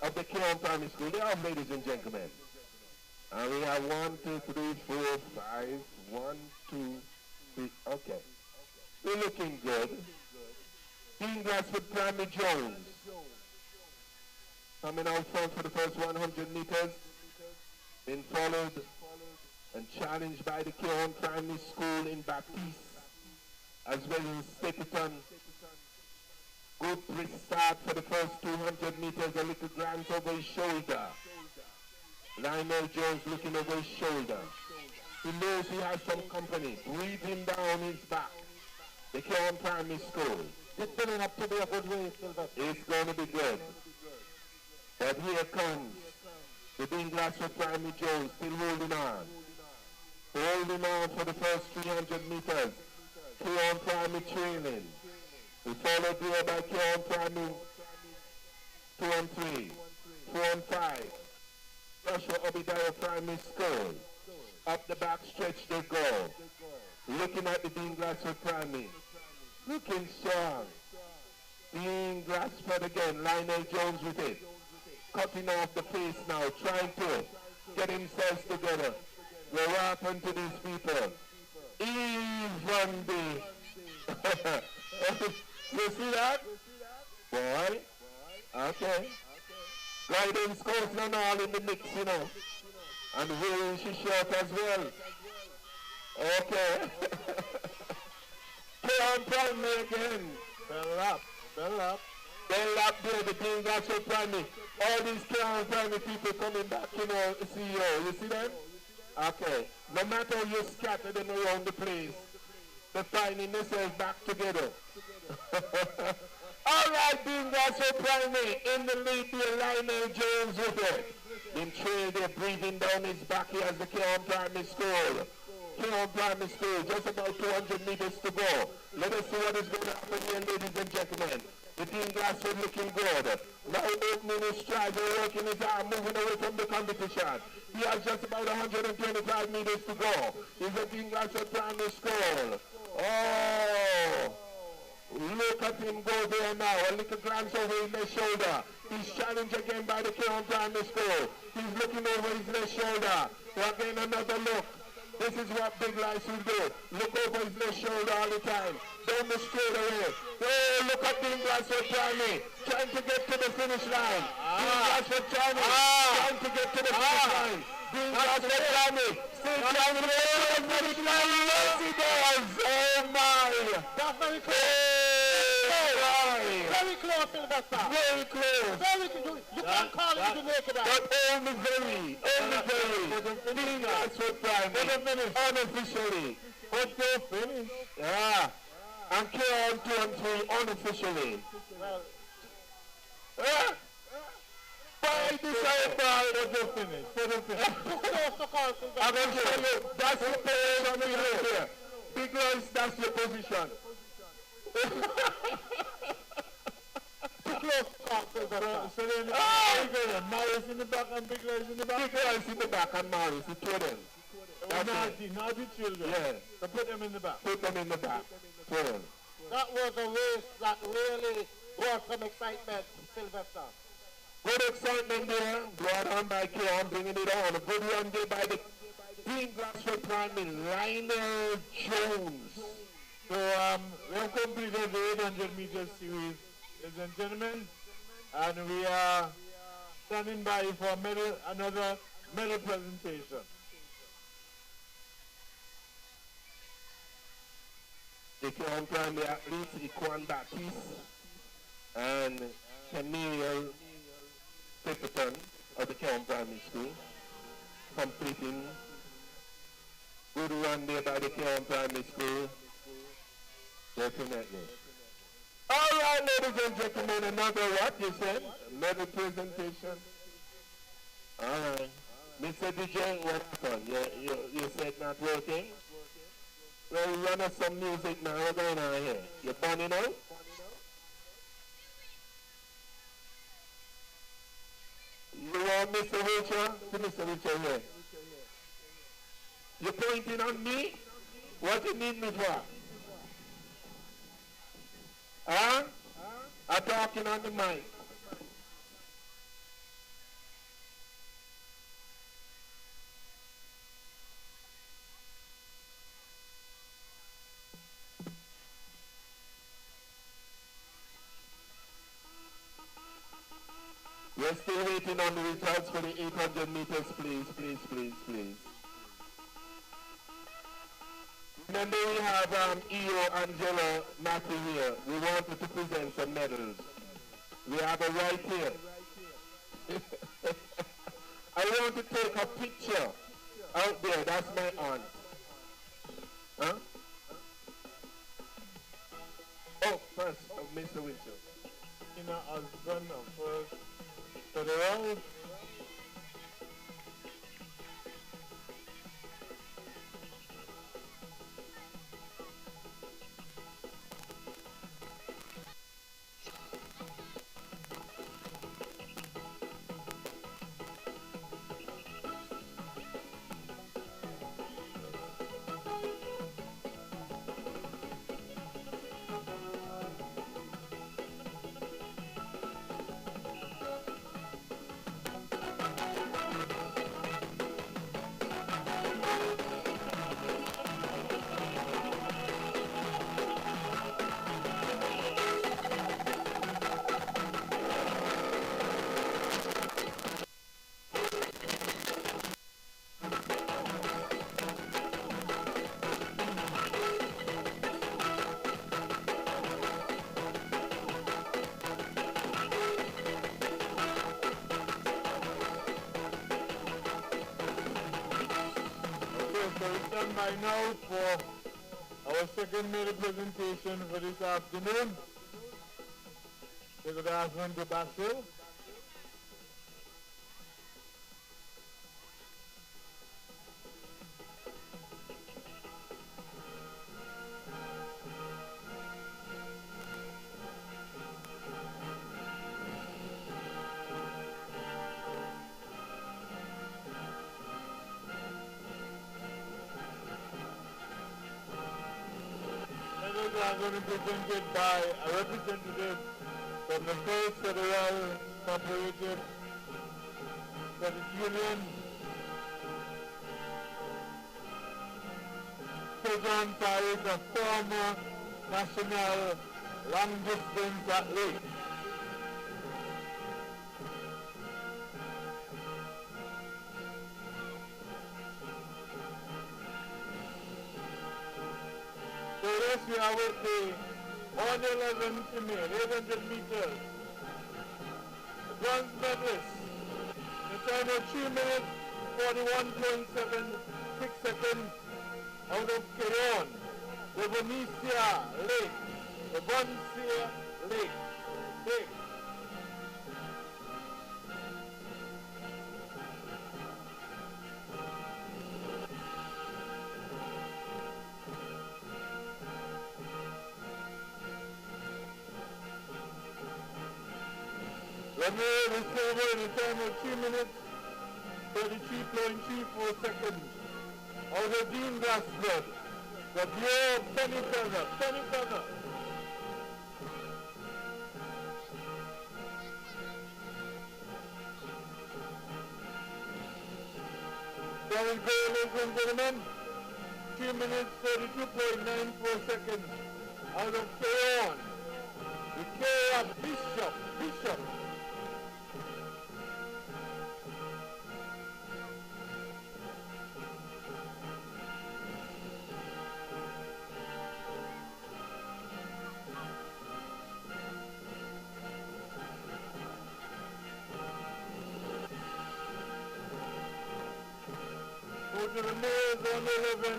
of the Cayon Primary School. They are, ladies and gentlemen. And we have 1, 2, 3, 4, 5. 1, 2, 3. Okay. We're looking good. Dean Glassford Primary Jones. Coming out front for the first 100 meters. Been followed and challenged by the Cayon Primary School in Baptiste, as well as Stapleton. Good brisk start for the first 200 meters, a little glance over his shoulder. Lionel Jones looking over his shoulder. He knows he has some company, breathing down his back. The Cayon Primary School. It's turning up to be a good race, Sylvester. It's going to be good. But here comes the Dean Glassford Primary Jones, still holding on. Holding on for the first 300 meters. Cayon Primary trailing. We followed here by Cayon Primary 2 and 3, 4 and 5. Joshua Obadiah Primary School. Up the back stretch they go. Looking at the Dean Glassford Primary. Looking strong. Dean Glassford again. Lionel Jones with it. Cutting off the pace now. Trying to get himself together. What happened to these people? Even the... You see that? Boy. Okay. Guidance coach and all in the mix, you know. And wearing she shirt as well. Okay. Cayon Primary again. Bell up. Bell up. Bell up there, the Dean Glassford Primary. All these Cayon Primary people coming back, you know, CEO. You see them? Okay. No matter how you scatter them around the place, they're finding themselves back together. All right, Dean Glassford Primary in the lead here, Lionel Jones with it. In trail there, breathing down his back. He has the Cayon Primary School. Cayon Primary School, just about 200 meters to go. Let us see what is going to happen here, ladies and gentlemen. The Dean Glassford looking good. Now opening his stride, working his arm, moving away from the competition. He has just about 125 meters to go. He's a Dean Glassford Primary School. Oh! Look at him go there now. A little glance over his left shoulder. He's challenged again by the Cayon Primary School. He's looking over his left shoulder. Again, another look. This is what big lights will do. Look over his left shoulder all the time. Down the straightaway. Oh, look at Dean Glassford Primary. Trying to get to the finish line. Dean Glassford Primary. Trying to get to the finish line. Dean Glassford Primary. Still trying to get to the finish line. Yes, he does. Oh, my. That's very close. Very close, Sylvester. Very close. Very close. You can't call it to make it out. But only very. Dean Glassford Primary. Unofficially. But they finish. Yeah. And Cayon 2 and 3 unofficially. Well, By the side ball, For the finish. For the finish. close to call, Sylvester. I'm going to tell you, that's the position we have here. Because that's your position. Too close to call, Sylvester. So then, Morris in the back and Big Lies in the back. Big guys in the back and Morris, the two of them. Naughty children. Yeah. So put them in the back. Put them in the back. Two of them. That was a race that really brought some excitement, Sylvester. Good excitement there, brought on by Cayon, bringing it on. A good run there by the Dean Glassford Primary, Lionel Jones. So we have completed the 800 meter series, ladies and gentlemen, and we are standing by for another medal presentation. The Cayon Primary athletes, Equan Baptiste and Camille Stapleton of the Cayon Primary School, completing good run there by the Cayon Primary School. Definitely. All right, ladies and gentlemen, another what you said? Medal presentation. All right. Mr. DJ, what happened? You said not working? Well, run us some music now. What's going on here? You burning out? You want Mr. Richard? Mr. Richard here. You're pointing on me? What you need me for? Huh? I'm talking on the mic. We're still waiting on the results for the 800 meters, please, please, please, please. Remember we have EO Angela Matthew here. We wanted to present some medals. We have her right here. I want to take a picture out there. That's my aunt. Huh? Oh, first, Mr. Winchell. Tina husband of first federal. So we stand by now for our second medal presentation for this afternoon. Good afternoon to Basil. Are going to be presented by a representative from the First Federal Cooperative Credit Union, President is a former national long-distance athlete. So yes, we are with the 111 female, 800 meters. The bronze medalist, the time of 2 minutes, 41.76 seconds out of cayon, the Venetia Lake, the Bonsia Lake. Lemire is over in a time of 2 minutes, 33.24 seconds. Out of Dean Glassblood, the pure penny feather. There we go, ladies and gentlemen. 2 minutes, 32.94 seconds. Out of cayon, the K of Bishop. Go to the males on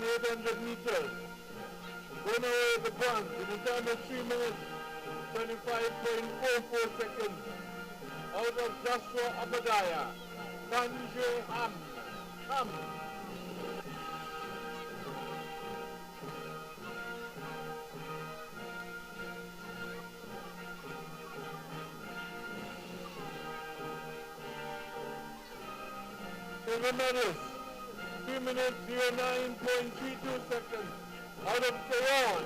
800 meters. Winner of the bronze in the time of 3 minutes, 25.44 seconds. Out of Joshua Abadiah, Sanjay Ham. Silver medalist, 3 minutes, 09.32 seconds. Out of cayon,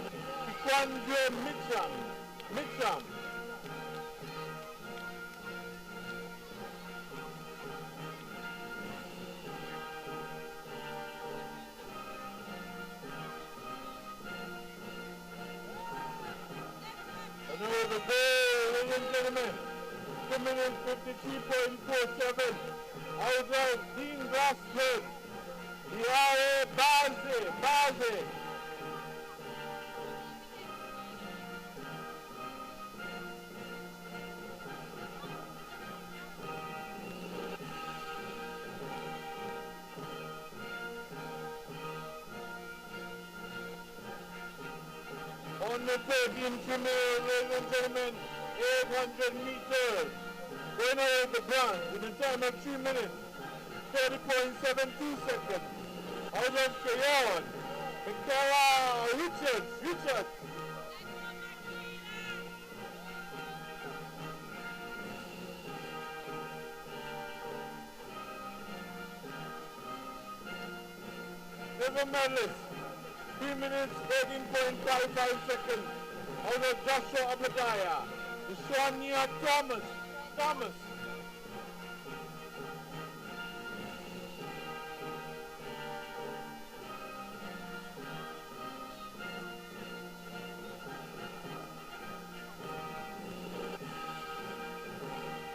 Sanjay Mitcham. Mix some. And over the goal, ladies and gentlemen. 2 minutes 53.47. Out of Dean Glassford. The RA Baze. On the 13th Premier, ladies and gentlemen, 800 meters. Going over the bronze in a time of 3 minutes, 30.72 seconds. Out of cayon, Michaela Richards. Silver medalist, 3 minutes, 18.55 seconds. Out of Joshua Abadiah, Deshaun Thomas.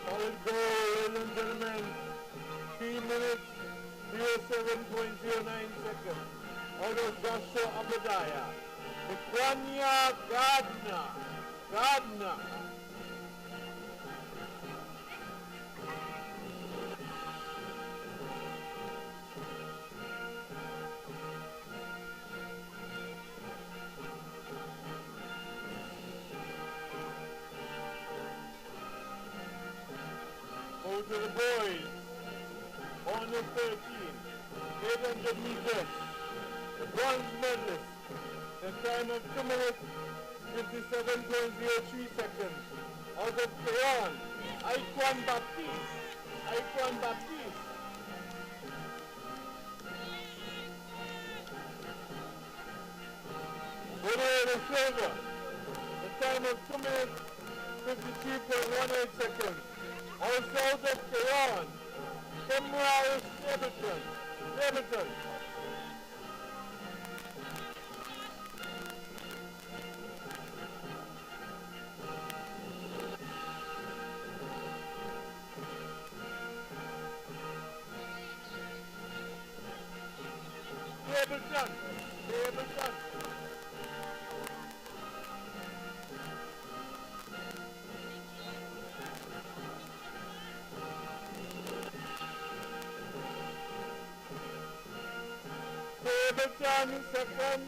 Solid goal, ladies and gentlemen. 3 minutes, 07.09 seconds. Out of Joshua Abadiah. Equania Gardner. Go to the boys. On the 13, 800 meters. The bronze medalist. The time of 2 minutes, 57.03 seconds. Out of cayon, Aikwan Baptiste. Winner of the silver. The time of 2 minutes, 53.18 seconds. Also out of cayon, Samuel Everton. Everton. Everton second.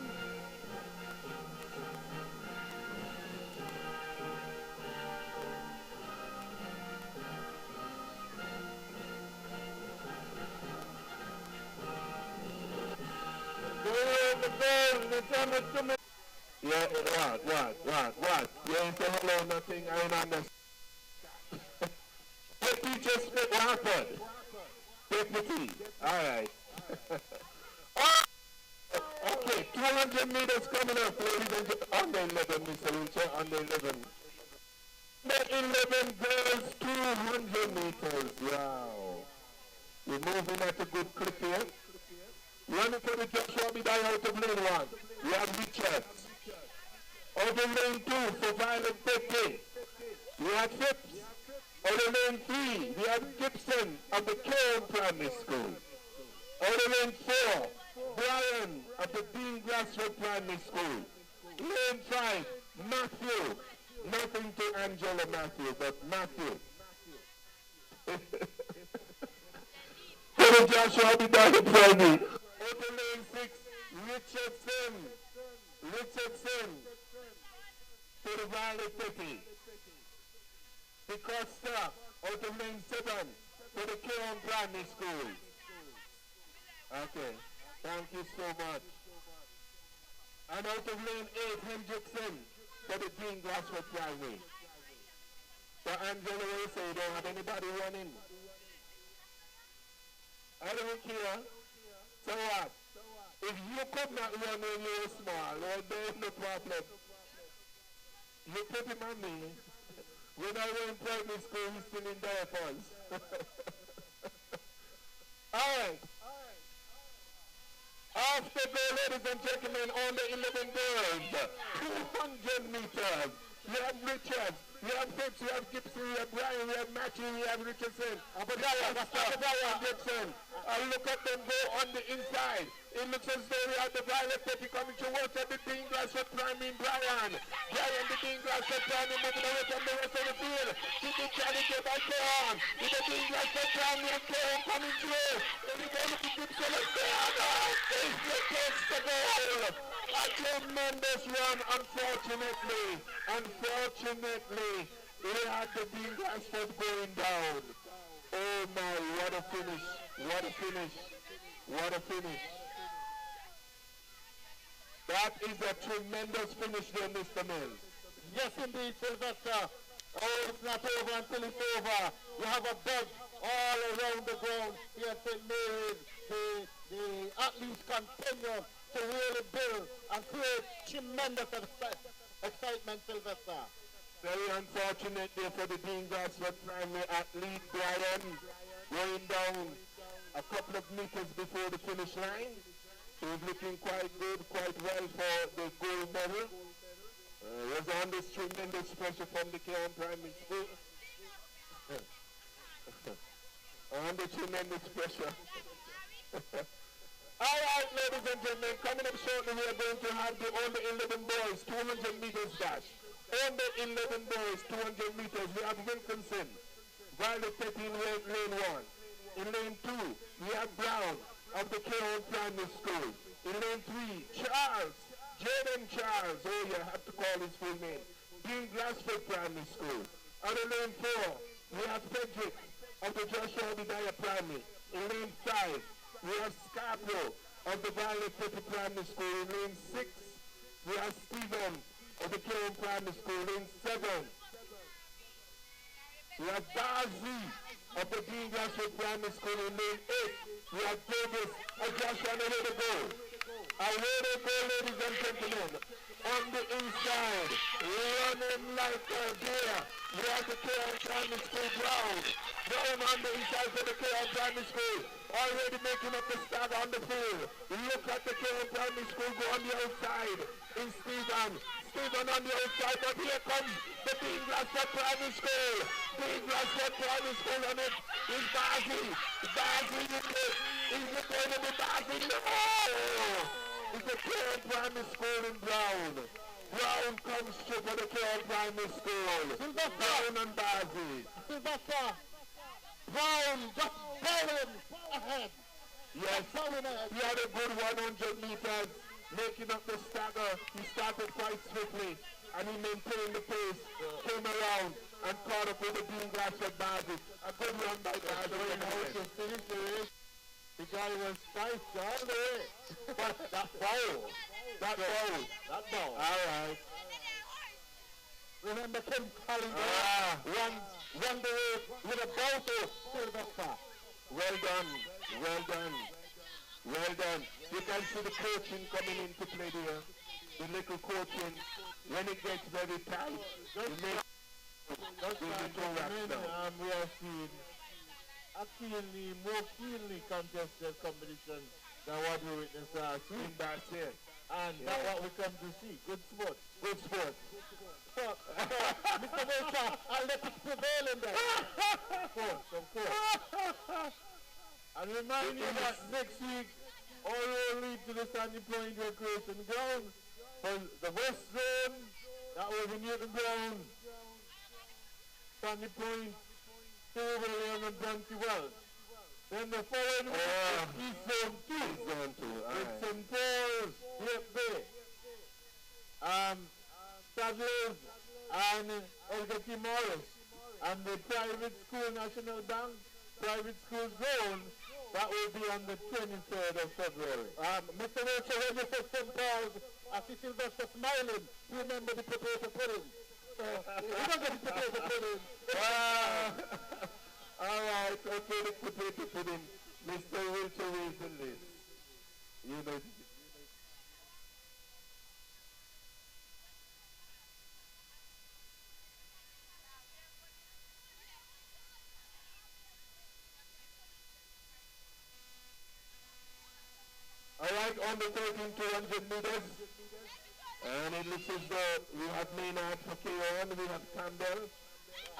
Yeah, what? You ain't say hello, nothing, I don't understand. What you just said, what happened? Deputy, alright. Okay, 200 meters coming up, ladies and gentlemen. Under 11, Mr. Richard, under 11. Under 11 girls, 200 meters, wow. We're moving at a good clip here. Running for the Joshua Bidai out of lane 1. We have Richards. Out of lane 2 for Violet Pepe. We have Phipps. Out of lane 3, we have Gibson of the Cayon Primary School. Out of lane 4, Brian of the Dean Glassford Primary School. Lane 5, Matthew. Nothing to Angela Matthew, but Matthew. For the Joshua Bidai Primary. Out of lane 6, Richardson. For the Violet Pepe. The Costa, out of lane 7, for the Cayon Primary School. Okay, thank you so much. And out of lane 8, Hendrickson, for the Dean Glassford Primary. So Angela will say you don't have anybody running. I don't care. So what? If you could not run when you were small, well, there's no problem. You put him on me. When I went to primary school, he's still in diapers. Alright. After go, ladies and gentlemen, on the 11 girls, 200 meters. We have Richards, we have Phipps, we have Gibson, we have Brian, we have Matthew, we have Richardson, Brian Gibson. And look at them go on the inside. It looks as though we have the Violet Petty coming towards the Dean Glass for priming Brian. Brian, the Dean Glass for priming, moving away from the rest of the field. He did challenge by Cayon. With the Dean Glass for priming and Cayon coming through. And he goes to Gibson and Cayon. He takes the goal. A tremendous run, unfortunately. Unfortunately, he had the Dean Glass for going down. Oh my, what a finish. What a finish. What a finish. That is a tremendous finish there, Mr. Mills. Yes, indeed, Sylvester. Oh, it's not over until it's over. You have a bug all around the ground here at St. Mary's. The athletes continue to really build and create tremendous excitement, Sylvester. Very unfortunate there for the Dean Gosford primary athlete, Brian, going down a couple of meters before the finish line. He was looking quite good, quite well for the gold medal. Was under tremendous pressure from the Cayon Primary School. Under tremendous pressure. All right, ladies and gentlemen, coming up shortly, we are going to have the under 11 boys 200 meters dash. Under 11 boys 200 meters, we have Wilkinson, Violet Petty in lane 1. In lane 2, we have Brown of the Cayon Primary School. In lane 3, Charles, Jaden Charles, oh you have to call his full name, Dean Glassford Primary School. Out of lane 4, we have Frederick of the Joshua Obadiah Primary. In lane 5, we have Scarborough of the Violet Petty Primary School. In lane 6, we have Stephen of the Cayon Primary School. In lane 7, we have Bazi of the Dean Glassford Primary School. In lane 8, we have Davis of Joshua, and away to go. Away to go, ladies and gentlemen. On the inside, running like a deer. We have the Cayon Primary School ground. Brown on the inside for the Cayon Primary School. Already making up the start on the field. Look at the Cayon Primary School go on the outside. In Stephen. Stephen on the outside, but here comes the Dean Glassford Primary School. Dean Glassford Primary School on it is Bazi. Bazi in it. Is it going to be Bazi? No! It's the Cayon Primary School in Brown. Brown comes through for the Cayon Primary School. Brown and Bazi. Sylvester. Brown just bowling ahead. Yes, he had a good 100 meters, making up the stagger. He started quite swiftly, and he maintained the pace, came around, and caught up with the Dean Glassford Bazi. A good run by Bazi. The guy was spiced all the way. But that ball. All right. Remember Tim Collins won the race with a bow to Sylvester. Well done, well done, well done. You can see the coaching coming into play there. The little coaching, when it gets very tight, we are seeing more keenly contested competition than what we witnessed last week. That's it. And that's what we come to see. Good sports. Good sports. Mr. Walter, I'll let it prevail in there. Of course. And remind you that next week, all will lead to the Sandy Point Recreation Ground. For the West Zone, that will be Newton Ground. Sandy Point, Silverland and Bronte Wells. Then the following week is East Zone 2. With St. Paul's, Great Bay. Sadler's and Edgar T. Morris. And the private school National Bank, private school zone, that will be on the 23rd of February. Mr. Rachel, when you said St. Paul's, I see Sylvester smiling. Remember the potato pudding. Remember the potato pudding. All right, okay, the potato pudding. Mr. Wilcher is the list. You know. under 13 200 meters. And it looks as though we have Maynard for cayon, we have Campbell.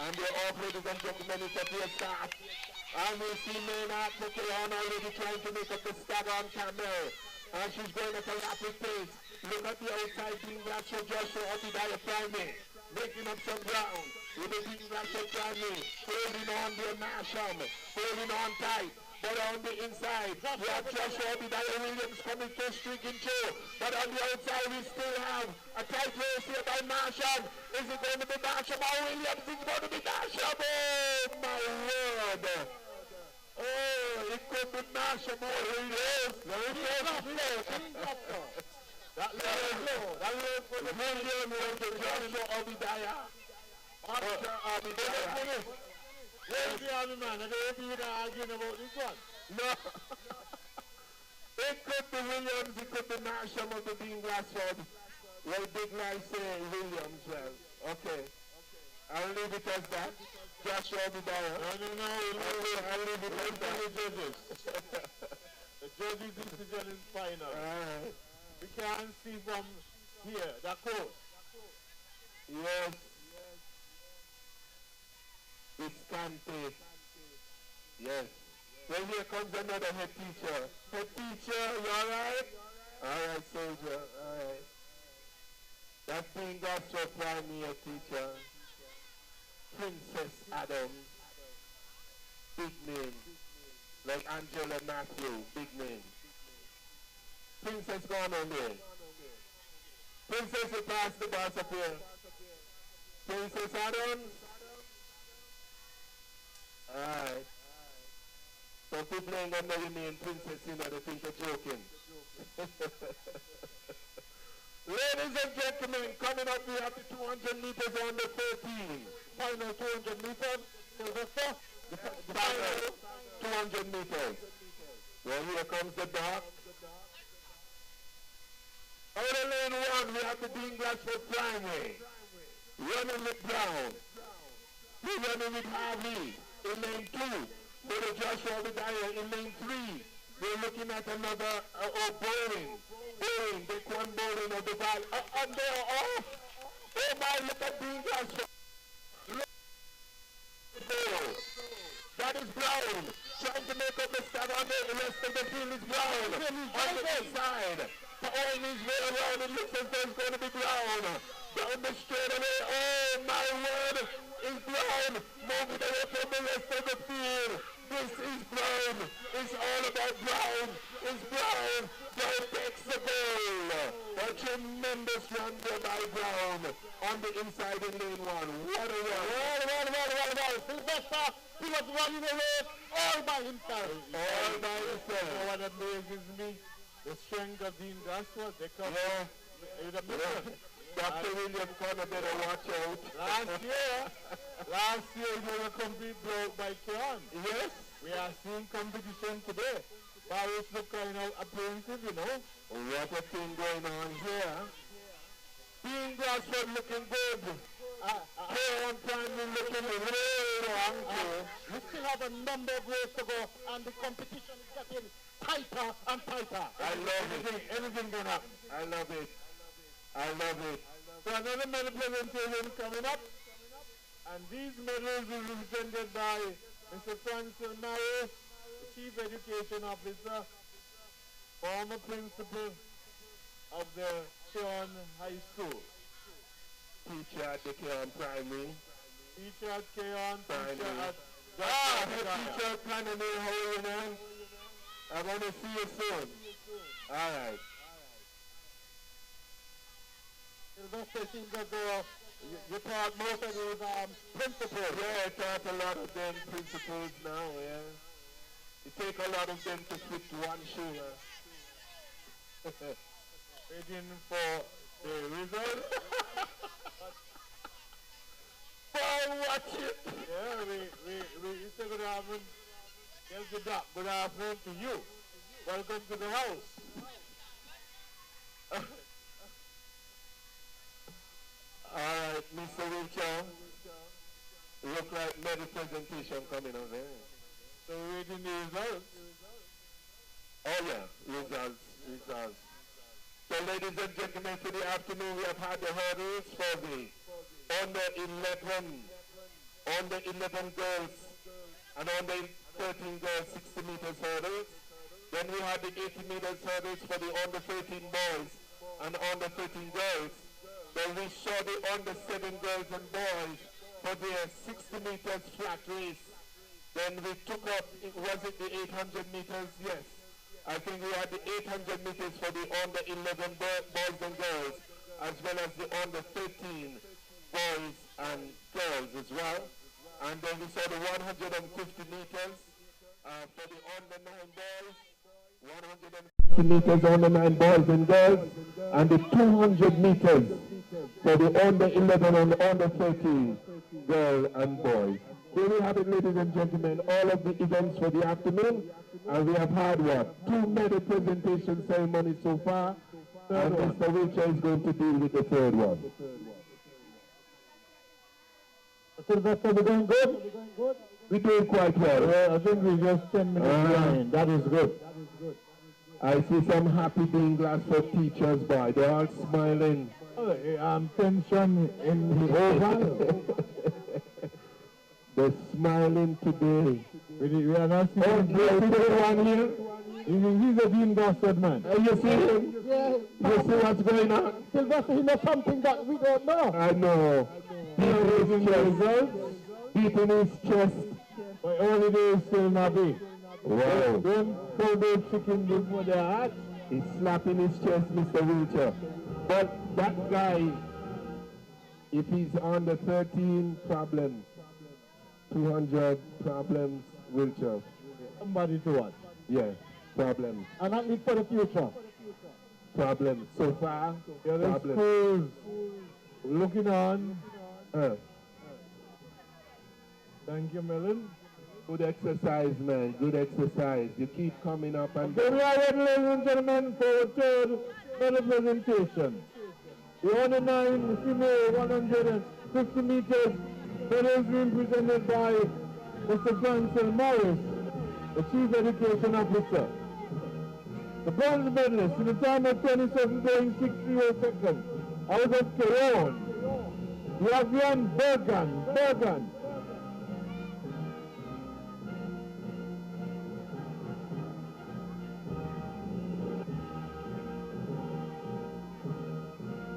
And they're off, ladies and gentlemen, it's a clear start. And we see Maynard for cayon already trying to make up the stagger on Campbell. And she's going at a rapid pace. Look at the outside being black for Joshua Obadiah Primary. Making up some ground. With the being black for Primary. Holding on their Masham. Holding on tight. But on the inside, we have Joshua Obadiah Williams coming to streaking through. But on the outside, we still have a tight race here by Marsham. Is it going to be Marsham or Williams? It's going to be Marsham. Oh, my word. Oh, it could be Marsham or Williams. That level for the Williams went to Joshua Obadiah. Obadiah. Where's the other man? I don't think you're arguing about this one. No. It could be Williams, it could be Marsham of the Dean Glassford. Well, Big Nice say Williams, well. Okay. I'll leave it as that. Joshua Obadiah. No. I'll leave it as that. The judges. The judges' decision is final. Alright. We can't see from here, the coast. Yes. Viscante. Yes. Well, here comes another head teacher. Head teacher, you alright? Alright, soldier. Alright. That's being Gastro Primary teacher. Princess Adams. Big name. Like Angela Matthew. Big name. Princess gone on there. Princess will pass the bus up here. Princess Adams. Alright. So people ain't gonna know your name, Princess, you know, they think you're joking. Ladies and gentlemen, coming up, we have the 200 meters on the 13. Final 200 meters. Sylvester, the final 200 meters. Well, here comes the dark. Out of lane 1, we have the Dean Glassford Primary. Running with Brown. We're running with Harvey. In lane 2, Brother Joshua Obadiah. In lane 3, we're looking at another, bowling. Bowling, the one bowling of the valley. Up there, oh my, look at Dean Glassford. Look at the ball. That is Brown. Trying to make up the start on the rest of the field is Brown. On the inside. Throwing his way around, it looks as though it's going to be Brown. Down the straightaway, oh my word, is Brown. Moving away from the rest of the field. This is Brown. It's all about Brown. It's Brown. Brown takes the goal. A tremendous run there by Brown on the inside in lane 1. What a run. Sylvester, he was running away all by himself. All by himself. You know what amazes me? The strength of Dean Glassford. They come with a mission. Dr. William Connor better watch out. Last year he was a complete blow by cayon. Yes. We are seeing competition today. Paris look kind of apprehensive, you know. What a thing going on here. Dean Glassford looking good. Cayon Primary looking really wrong too. We still have a number of ways to go, and the competition is getting tighter and tighter. I love it. Anything can happen. I love it. I love it. So another medal presentation coming up. And these medals will be presented by Mr. Francis Maris, the Chief Education Officer, former principal of the Cayon High School. Teacher at the Cayon Primary. Teacher at Cayon, teacher at teacher at Canada, how are you now? I want to see you soon. All right. Sylvester seems as though you taught most of those principals. Yeah, I taught a lot of them principals now, yeah. It take a lot of them to fit one shoe. Waiting for the result. Watch it. Yeah, we say good afternoon. Tell the doc, good afternoon to you. Welcome to the house. Alright, Mr. Wilcher. Look like medal presentation coming over there. So we're waiting the results. Oh yeah, results. Jesus. So ladies and gentlemen, for the afternoon we have had the hurdles for the under 11 girls and under 13 girls 60 meters hurdles. Then we had the 80 meters hurdles for the under 13 boys and under 13 girls. Then we saw the under 7 girls and boys for their 60 meters flat race. Then we took up, was it the 800 meters? Yes. I think we had the 800 meters for the under 11 boys and girls, as well as the under 13 boys and girls as well. And then we saw the 150 meters for the under 9 boys, 150 meters under 9 boys and girls, and the 200 meters for the under 11 and under 13 girls and boys. Here we have it, ladies and gentlemen, all of the events for the afternoon, and we have had what? 2 medal presentation ceremonies so far, and Mr. Wilcher is going to deal with the third one. Sylvester, we're doing good? We're doing quite well. I think we're just 10 minutes behind. That is good. I see some happy being glass for teachers, boy. They're all smiling. Tension in the oval. They're smiling today. We are not seeing one here. He's a Dean Gossard man. You see him? Yeah. You see what's going on? Sylvester, he knows something that we don't know. I know. Beating his chest. Beating his chest. But only they still not be. Wow. Don't pull those chicken before they're hatched. He's slapping his chest, Mr. Wilcher. But that guy, if he's under 13 problems, 200 problems, Wilcher. Somebody to watch. Yeah, problems. And that lead for the future. Problems. So far, problems. Looking on. Thank you, Melon. Good exercise, man. Good exercise. You keep coming up and... Okay, we are ready, ladies and gentlemen, for the third medal presentation. The under 9 female 150 meters medals being presented by Mr. Johnson Morris, the Chief Education Officer. The bronze medalist in the time of 27.60 seconds out of cayon, Lavian Bergan.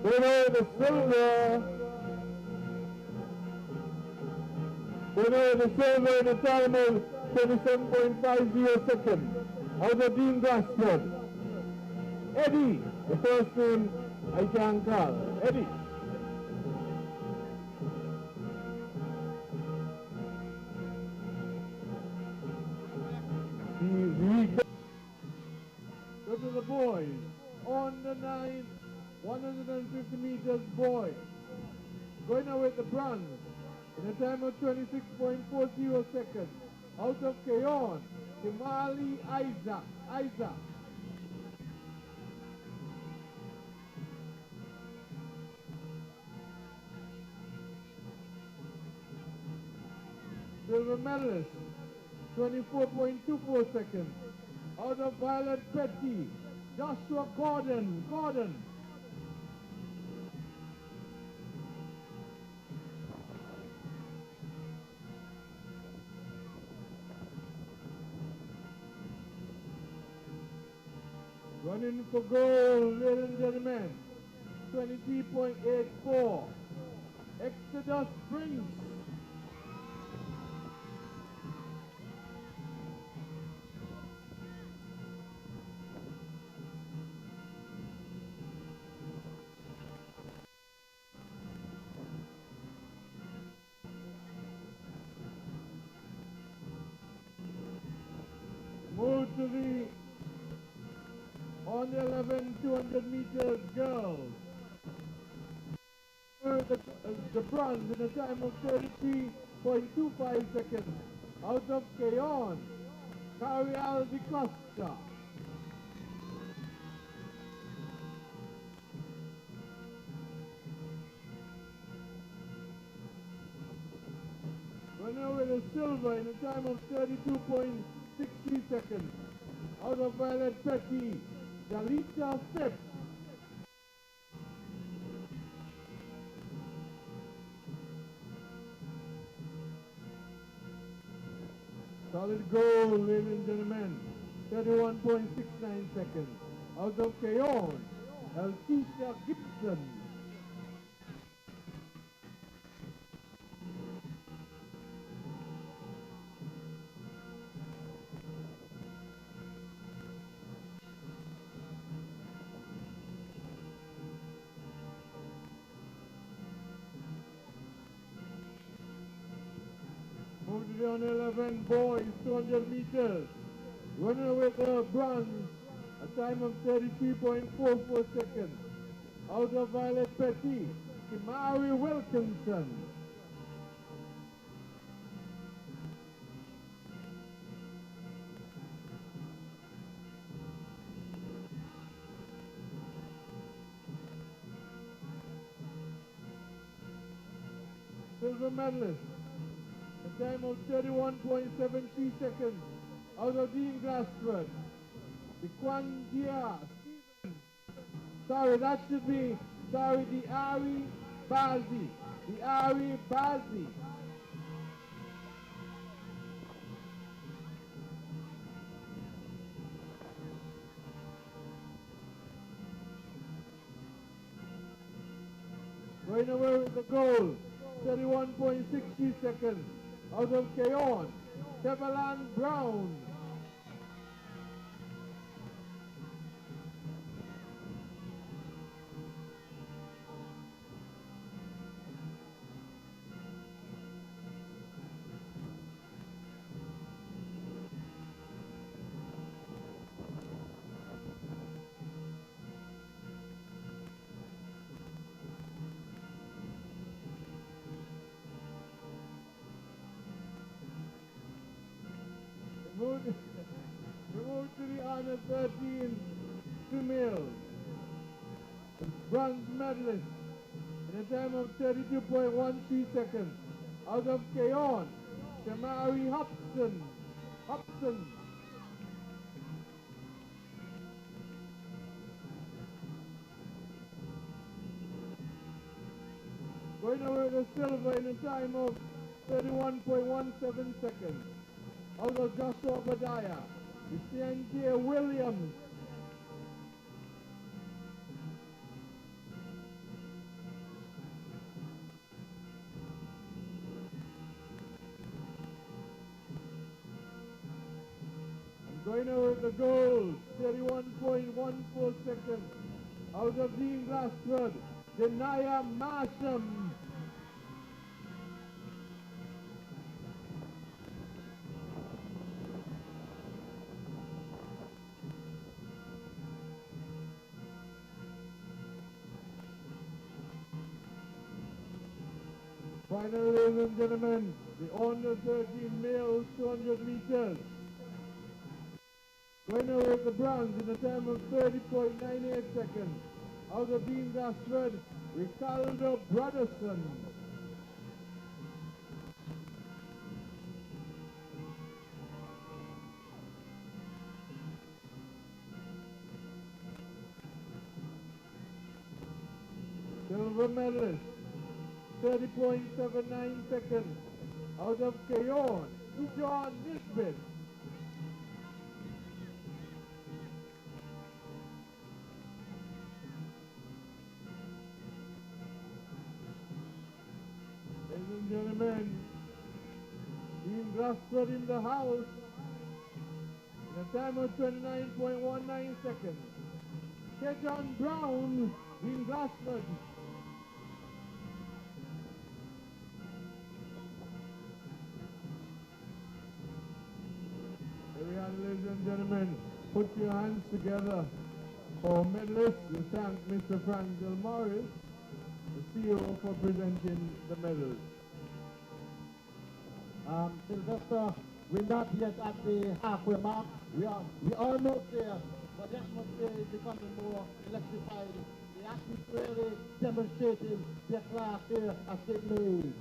Winner of the silver. Winner of the silver in the time of 27.50 seconds out of Dean Gosford. Eddie, the first name I can call. Eddie. Go to the boys. On the 9, 150 meters boy. Going away with the bronze in a time of 26.40 seconds. Out of cayon, Kimali Isaac. Silver medalist, 24.24 seconds. Out of Violet Petty, Joshua Gordon. Running for gold, ladies and gentlemen, 23.84. Exodus Springs. Move to the on the 11 200 meters girls. The bronze in a time of 33.25 seconds. Out of cayon, Carial Di Costa. Winner with a silver in a time of 32.60 seconds. Out of Violet Petty, Jalita Phipps. Solid goal, ladies and gentlemen. 31.69 seconds. Out of cayon, Eltisha Gibson. Move to the under 11 boys, 200 meters. Running with the bronze, a time of 33.44 seconds. Out of Violet Petty, Kimari Wilkinson. Silver medalist, a time of 31.73 seconds. Out of Dean Glassford, the Kwandia Stevens. Sorry, that should be, sorry, the Ari Bazi. The Ari Bazi. Going away with the goal, 31.60 seconds. Out of cayon, Kevalan Brown. We move to the honor 13 females. Bronze medalist in a time of 32.13 seconds. Out of cayon, Shamari Hobson. Going over the silver in a time of 31.17 seconds. Out of Joshua Badaya, Cynthia Williams. Going over the gold, 31.14 seconds. Out of Dean Glassford, Denaya Marsham. Finally, ladies and gentlemen, the under 13 males 200 meters. Going away with the bronze in a time of 30.98 seconds. Out of Dean Glassford, Ricardo Broderson. Silver medalist, 30.79 seconds. Out of cayon, John Nisbet. Ladies and gentlemen, Dean Glassford in the house in a time of 29.19 seconds. Kejon Brown, Dean Glassford. Here we are, ladies and gentlemen. Put your hands together for medalists and thank Mr. Frank Del Morris, the CEO, for presenting the medals. Sylvester, we're not yet at the halfway mark. We almost there, but the atmosphere is becoming more electrified. The athletes really demonstrating their class here at St. Mary's.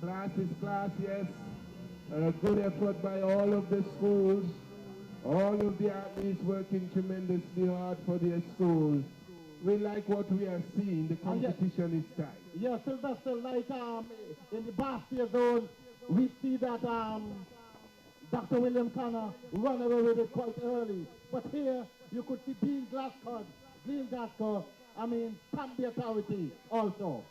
Class is class, yes. Good effort by all of the schools. All of the athletes working tremendously hard for their schools. We like what we are seeing. The competition is tight. Yeah, Sylvester, like in the basket zone, we see that Dr. William Connor run away with it quite early. But here, you could see Dean Glasgow, pump the authority also.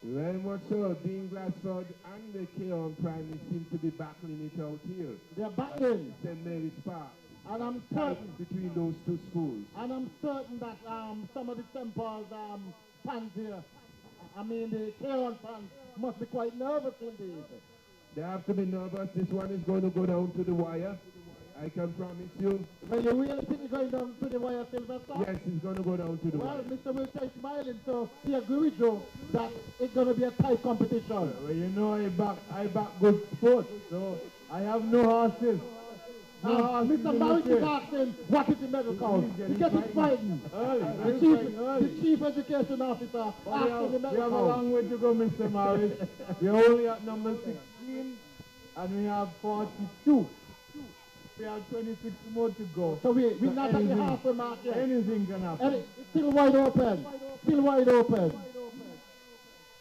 Very much so. Dean Glassford and the cayon primary seem to be battling it out here. They're battling. St. Mary's Park. And I'm certain between those two schools. And I'm certain that some of the St. Paul's fans here, the cayon fans, must be quite nervous indeed. They have to be nervous. This one is going to go down to the wire. I can promise you. Well, you really think it's going down to the wire, Sylvester? Yes, it's going to go down to the wire. Well, Mr. Wilson is smiling, so he agrees with you that it's going to be a tight competition. Well, you know I back good sports, so I have no horses. Mr. Barrett is asking what is the medal count. He gets it fighting. The chief education officer asking the medal count. We have a long way to go, Mr. Morris. We're only at number 16 and we have 42. We have 26 more to go. So we're not at the halfway mark yet. Anything can happen. It's still wide open. Still wide open.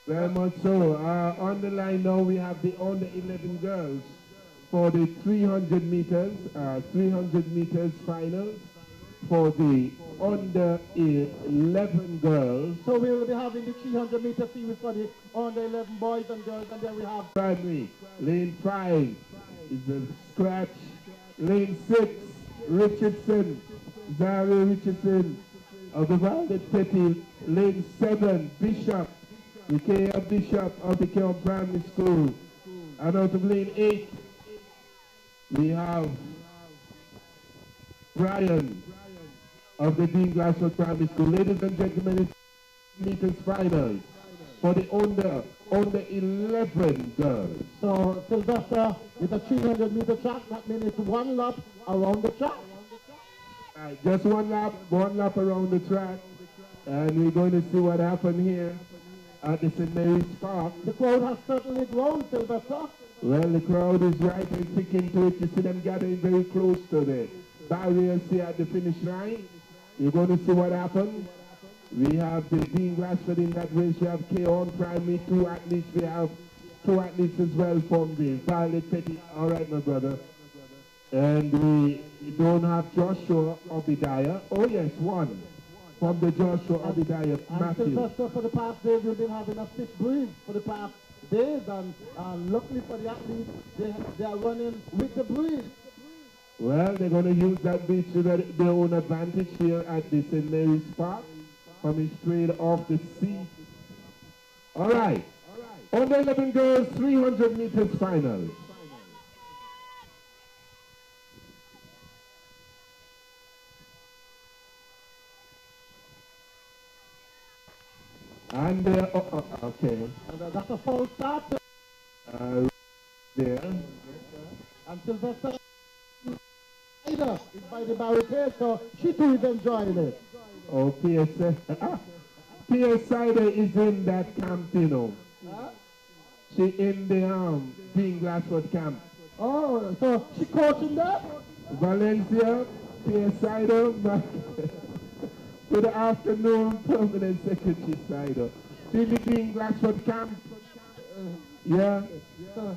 Very much so. On the line now we have the under 11 girls for the 300 meters finals for the under 11 girls. So we will be having the 300 meter series for the under 11 boys and girls, and then we have primary. Lane 5 is a scratch. Lane 6, Richardson, Zari Richardson of the Violet Petty. Lane 7, Bishop, Ikea Bishop of the Cayon Primary School. And out of lane 8, we have Brian of the Dean Glassford Primary School. Ladies and gentlemen, it's meters finals for the under 11 girls. So Sylvester, it's a 300 meter track. That means it's one lap around the track. Just one lap around the track, and we're going to see what happened here at the St. Mary's Park. The crowd has certainly grown, Sylvester. Well, the crowd is right and thick into it. You see them gathering very close to the barriers here at the finish line. You're going to see what happened. We have the Dean Glassford in that race. We have cayon primary, 2 athletes. We have 2 athletes as well from the Violet Petty. All right, my brother. And we don't have Joshua Obadiah. Oh, yes, 1 from the Joshua Obadiah, Matthew. And Sylvester, for the past days, we've been having a stiff breeze for the past days, and luckily for the athletes, they are running with the breeze. Well, they're going to use that breeze to their own advantage here at the St. Mary's Park, coming straight off the sea. All right. Under 11 girls, 300 meters finals. And okay. And that's a false start. There. And Sylvester is by the barricade, so she too is enjoying it. Oh, P.S. Sider is in that camp, you know. Huh? She in the Dean Glassford camp. Oh, so she coaching that? Valencia, P.S. Sider, to the afternoon permanent secretary Sider. She in the Dean Glassford camp. Yeah,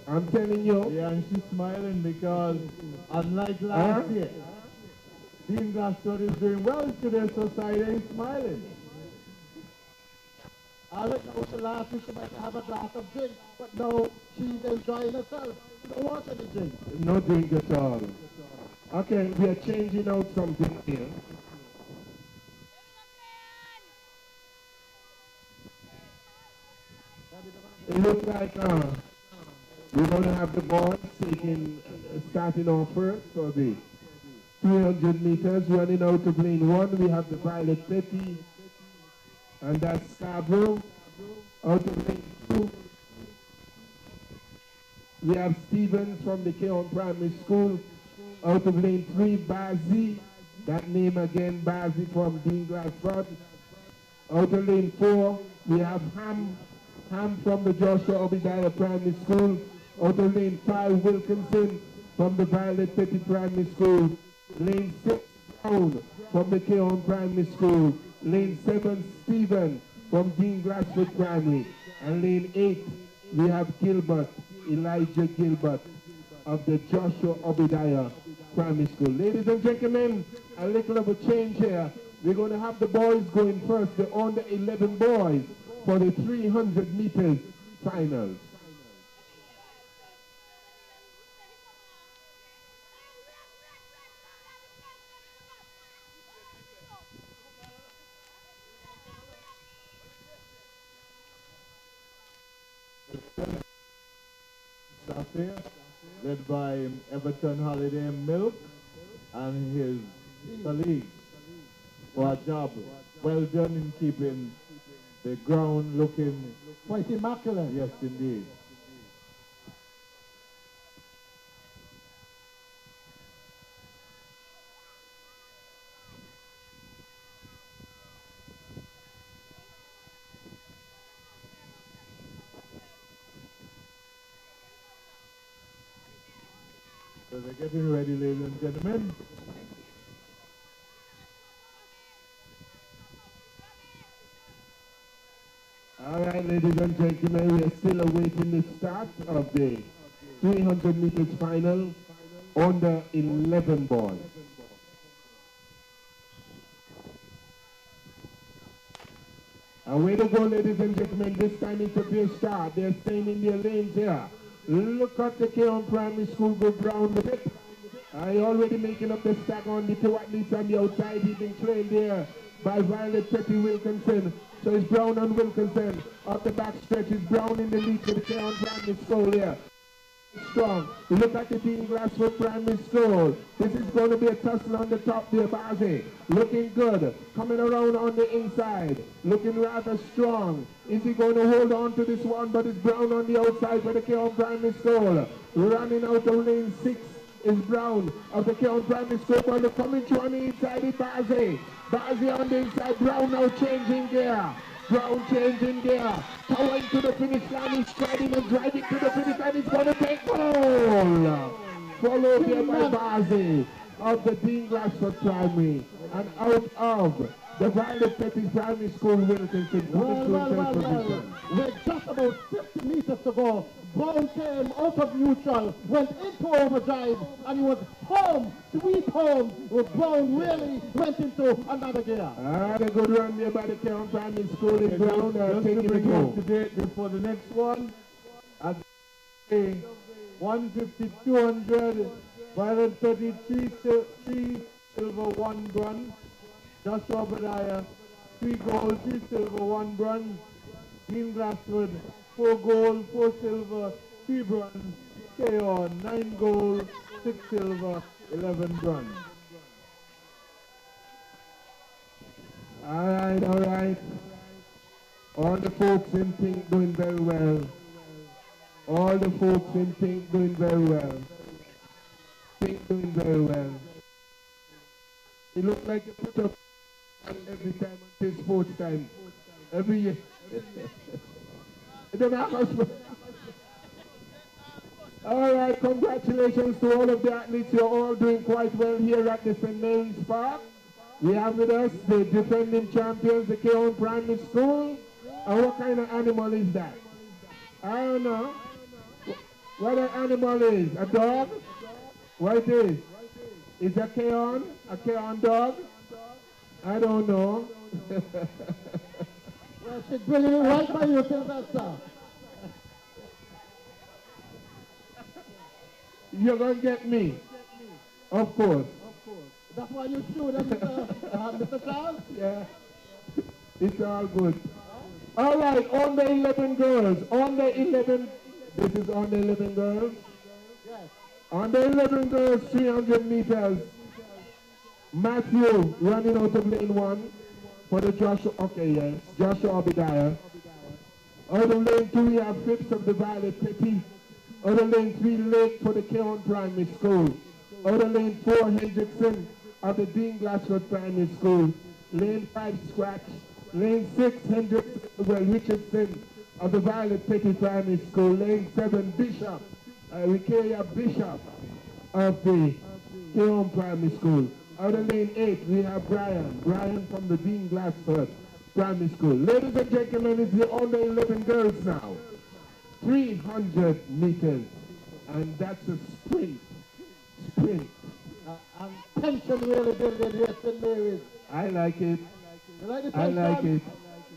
I'm telling you. Yeah, and she's smiling because unlike last year, Dean Glassford is doing well today, so Sider is smiling. I don't know, so last week she might have a glass of drink, but no, she's enjoying herself. She don't want any drink. No drink at all. Okay, we are changing out something here. It looks like we're going to have the boys starting off first for the 300 meters. Running out of lane 1, we have the Violet Petty, and that's Scarborough. Out of lane 2, we have Stevens from the Cayon Primary School. Out of lane 3, Bazzi. That name again, Bazzi from Dean Glassford. Out of lane 4, we have Ham from the Joshua Obadiah Primary School. Out of lane 5, Wilkinson from the Violet Petty Primary School. Lane 6, Brown from the Cayon Primary School. Lane 7, Stephen from Dean Glassford Primary. And lane 8, we have Gilbert, Elijah Gilbert of the Joshua Obadiah Primary School. Ladies and gentlemen, a little of a change here. We're going to have the boys going first, the under 11 boys, for the 300 meters finals. Here, led by Everton Holiday Milk and his colleagues for a job well done in keeping the ground looking Quite immaculate. yes indeed. So they're getting ready, ladies and gentlemen. All right, ladies and gentlemen, we are still awaiting the start of the 300 meters final under 11 boys. Away to go, ladies and gentlemen. This time it's a clear start. They're staying in their lanes here. Look at the Cayon Primary School go ground with it. I already making up the stack on the two athletes on the outside. He's been trained there by Violet Petty Wilkinson. So it's Brown and Wilkinson. Up the back stretch is Brown in the lead for the Cayon Primary School here. Strong. Look at the Dean Glassford Primary School. This is going to be a tussle on the top there, Bazi. Looking good. Coming around on the inside. Looking rather strong. Is he going to hold on to this one? But it's Brown on the outside for the Cayon Primary School. Running out of lane 6 is Brown of the Cayon Primary School. But coming through on the inside is Bazi. Bazi on the inside. Brown now changing gear. Brown changing gear, towing to the finish line, he's striding and driving to the finish line, he's going to take goal! Followed here by Bazi of the Dean Glassford Primary, and out of the Violet Petty Primary School, Wilkinson. Well. With just about 50 meters to go, Brown came out of neutral, went into overdrive, and he was home, sweet home. With Brown really went into another gear. The good run there by the Cayon Primary School in Brown. Just to bring you up to date before the next one, at 150, 200, Violet Petty 3 silver, 1 bronze. Joshua Obadiah, 3 gold, 3 silver, 1 bronze. Dean Glassford, 4 gold, 4 silver, 3 bronze. Cayon, 9 gold, 6 silver, 11 bronze. All right. All the folks in pink doing very well. All the folks in pink doing very well. Pink doing very well. It looks like you put up every time until sports time. Every year. It don't matter. All right, congratulations to all of the athletes. You're all doing quite well here at the St. Mary's Park. We have with us the defending champions, the Cayon Primary School. And what kind of animal is that? I don't know. What an animal is? A dog? What it is? Is a Cayon? A Cayon dog? I don't know. Well, she's bringing it right by you, Sylvester. You're going to get me. Of course. That's why you shoot us, Mr. Charles? Yeah. It's all good. All right, on the 11 girls. On the 11. This is on the 11 girls. Yes. On the 11 girls, 300 meters. Matthew running out of lane 1 for the Joshua. Okay, yes. Joshua Obadiah. Out of lane 2, we have Phipps of the Violet Petty. Out of lane 3, Lake for the Cayon Primary School. Out of lane 4, Hendrickson of the Dean Glassford Primary School. Lane 5, Scratch. Lane 6, Richardson of the Violet Petty Primary School. Lane 7, Bishop, Ricarea Bishop of the Cayon Primary School. Out of lane 8, we have Brian. Brian from the Dean Glassford Primary School. Ladies and gentlemen, it's the under 11 girls now. 300 meters. And that's a sprint. Sprint. And tension really building here at St. Mary's. I like it. You like the I like it.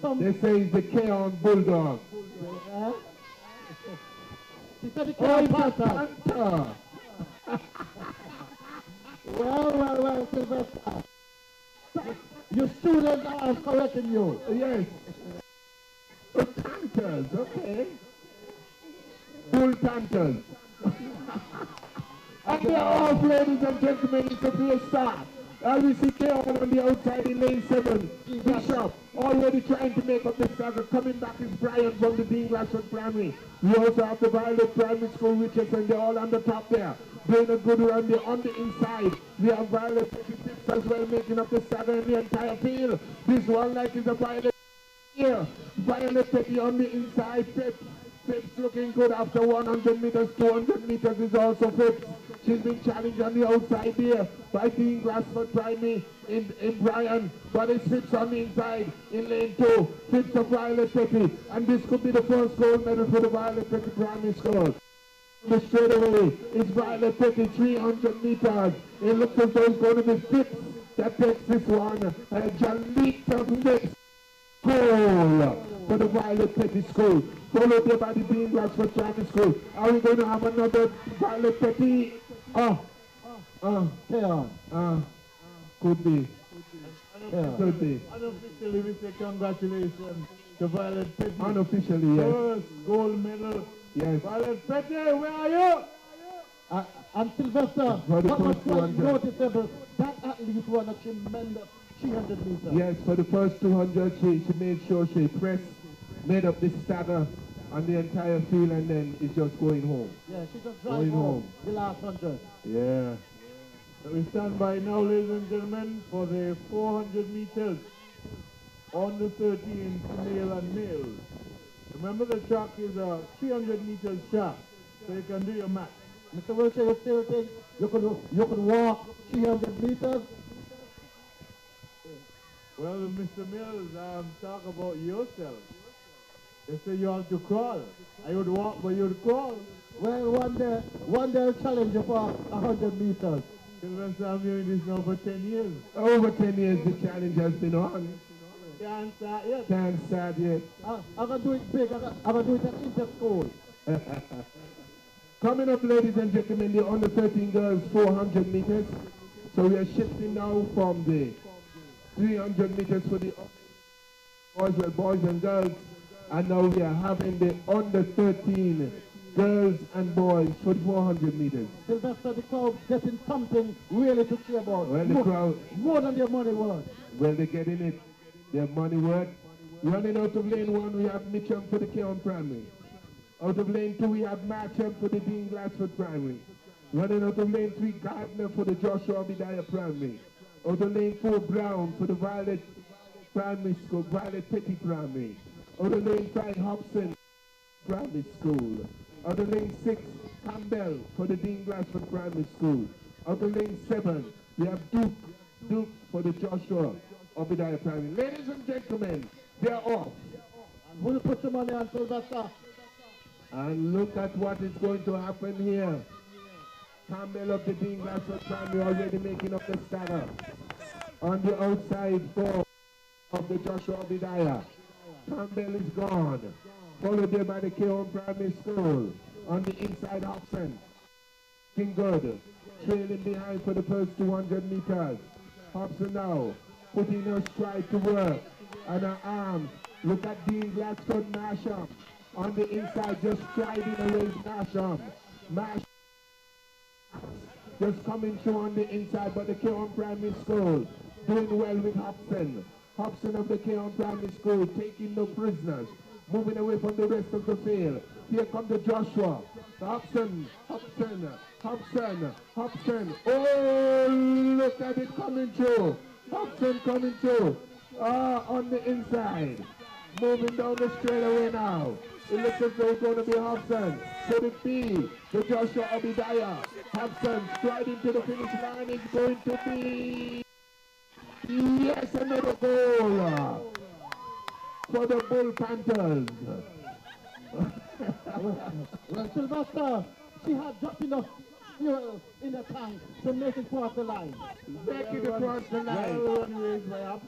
They say it's the Cayon Bulldog. He said the Oh, Cayon it's a Panther. Panther. Well, Sylvester. Your students are correcting you. Yes. Oh, Panthers, okay. Bull Panthers. And they're off, ladies and gentlemen, it's a clear start. As we see Cayon on the outside in lane 7. Bishop already trying to make up the stagger. Coming back is Brian from the Dean Glassford Primary. We also have the Violet Primary School Richardson. They're all on the top there. Doing a good run there on the inside. We have Violet 56 as well, making up the stagger in the entire field. This one like is a Violet here. Violet Petty on the inside. Phipps looking good after 100 meters, 200 meters is also Phipps. She's been challenged on the outside there by Dean Glassford Primary in Brian, but it's Phipps on the inside in lane 2. Phipps of Violet Petty, and this could be the first gold medal for the Violet Petty Primary School. The straightaway is Violet Petty, 300 meters. It looks as though it's going to be Phipps that takes this one. Jalita Phipps. Goal for the Violet Petty School, followed there by the Dean Glassford Primary School. Are we going to have another Violet Petty? Could be. Could be. Unofficially, we say congratulations to Violet Petty. Unofficially, yes. First gold medal. Yes. Violet Petty, where are you? And Sylvester, what was quite noticeable, that athlete won a tremendous 300 meters. Yes, for the first 200, she made sure she pressed, made up this stagger on the entire field, and then it's just going home. Yeah, she just drive home the last 100. Yeah. So we stand by now, ladies and gentlemen, for the 400 meters on the 13 female and male. Remember, the track is a 300 meters track, so you can do your math. Mr. Wilshire, you still think you could walk 300 meters? Well, Mr. Mills, talk about yourself. They say you have to crawl. I would walk, but you'd crawl. Well, one day I'll challenge you for 100 meters. Sylvester, I'm doing this now for 10 years. Over 10 years the challenge has been on. Can't start yet. Can't start yet. I'm going to do it big. I'm going to do it at inter-school. Coming up, ladies and gentlemen, the under 13 girls 400 meters. So we are shifting now from the 300 meters for the boys and girls, and now we are having the under 13 girls and boys for the 400 meters. Sylvester, the crowd getting something really to cheer about. Well, the crowd, more than their money worth. Well, they're getting it, their money worth. Running out of lane 1, we have Mitchum for the Cayon Primary. Out of lane 2, we have Matcham for the Dean Glassford Primary. Running out of lane 3, Gardner for the Joshua Obadiah Primary. Out of lane 4, Brown for the Violet Primary School, Violet Petty Primary. Out of lane 5, Hobson Primary School. Out of lane 6, Campbell for the Dean Glassford Primary School. Out of lane 7, we have Duke for the Joshua Obadiah Primary. Ladies and gentlemen, they're off. And we'll put some money on Sylvester. And look at what is going to happen here. Campbell of the Dean Glassford Primary already making up the stagger. On the outside for of the Joshua Obadiah. Campbell is gone. Followed there by the Cayon Primary School. On the inside, Hobson. Looking good. Trailing behind for the first 200 meters. Hobson now putting her stride to work. And her arms. Look at Dean Glassford Masham. On the inside, just striding away Masham. Masham just coming through on the inside, but the Cayon Primary School doing well with Hobson. Hobson of the Cayon Primary School taking no prisoners, moving away from the rest of the field. Here comes the Joshua. Hobson. Oh, look at it coming through. Hobson coming through. On the inside. Moving down the straightaway now. It looks as though it's going to be Hobson. Could it be the Joshua Obadiah? Hobson striding to the finish line is going to be... Yes, another goal for the Bull Panthers. Well, Sylvester, she had just enough fuel in the tank to make it across the line. Make it across the line. Well, one raised by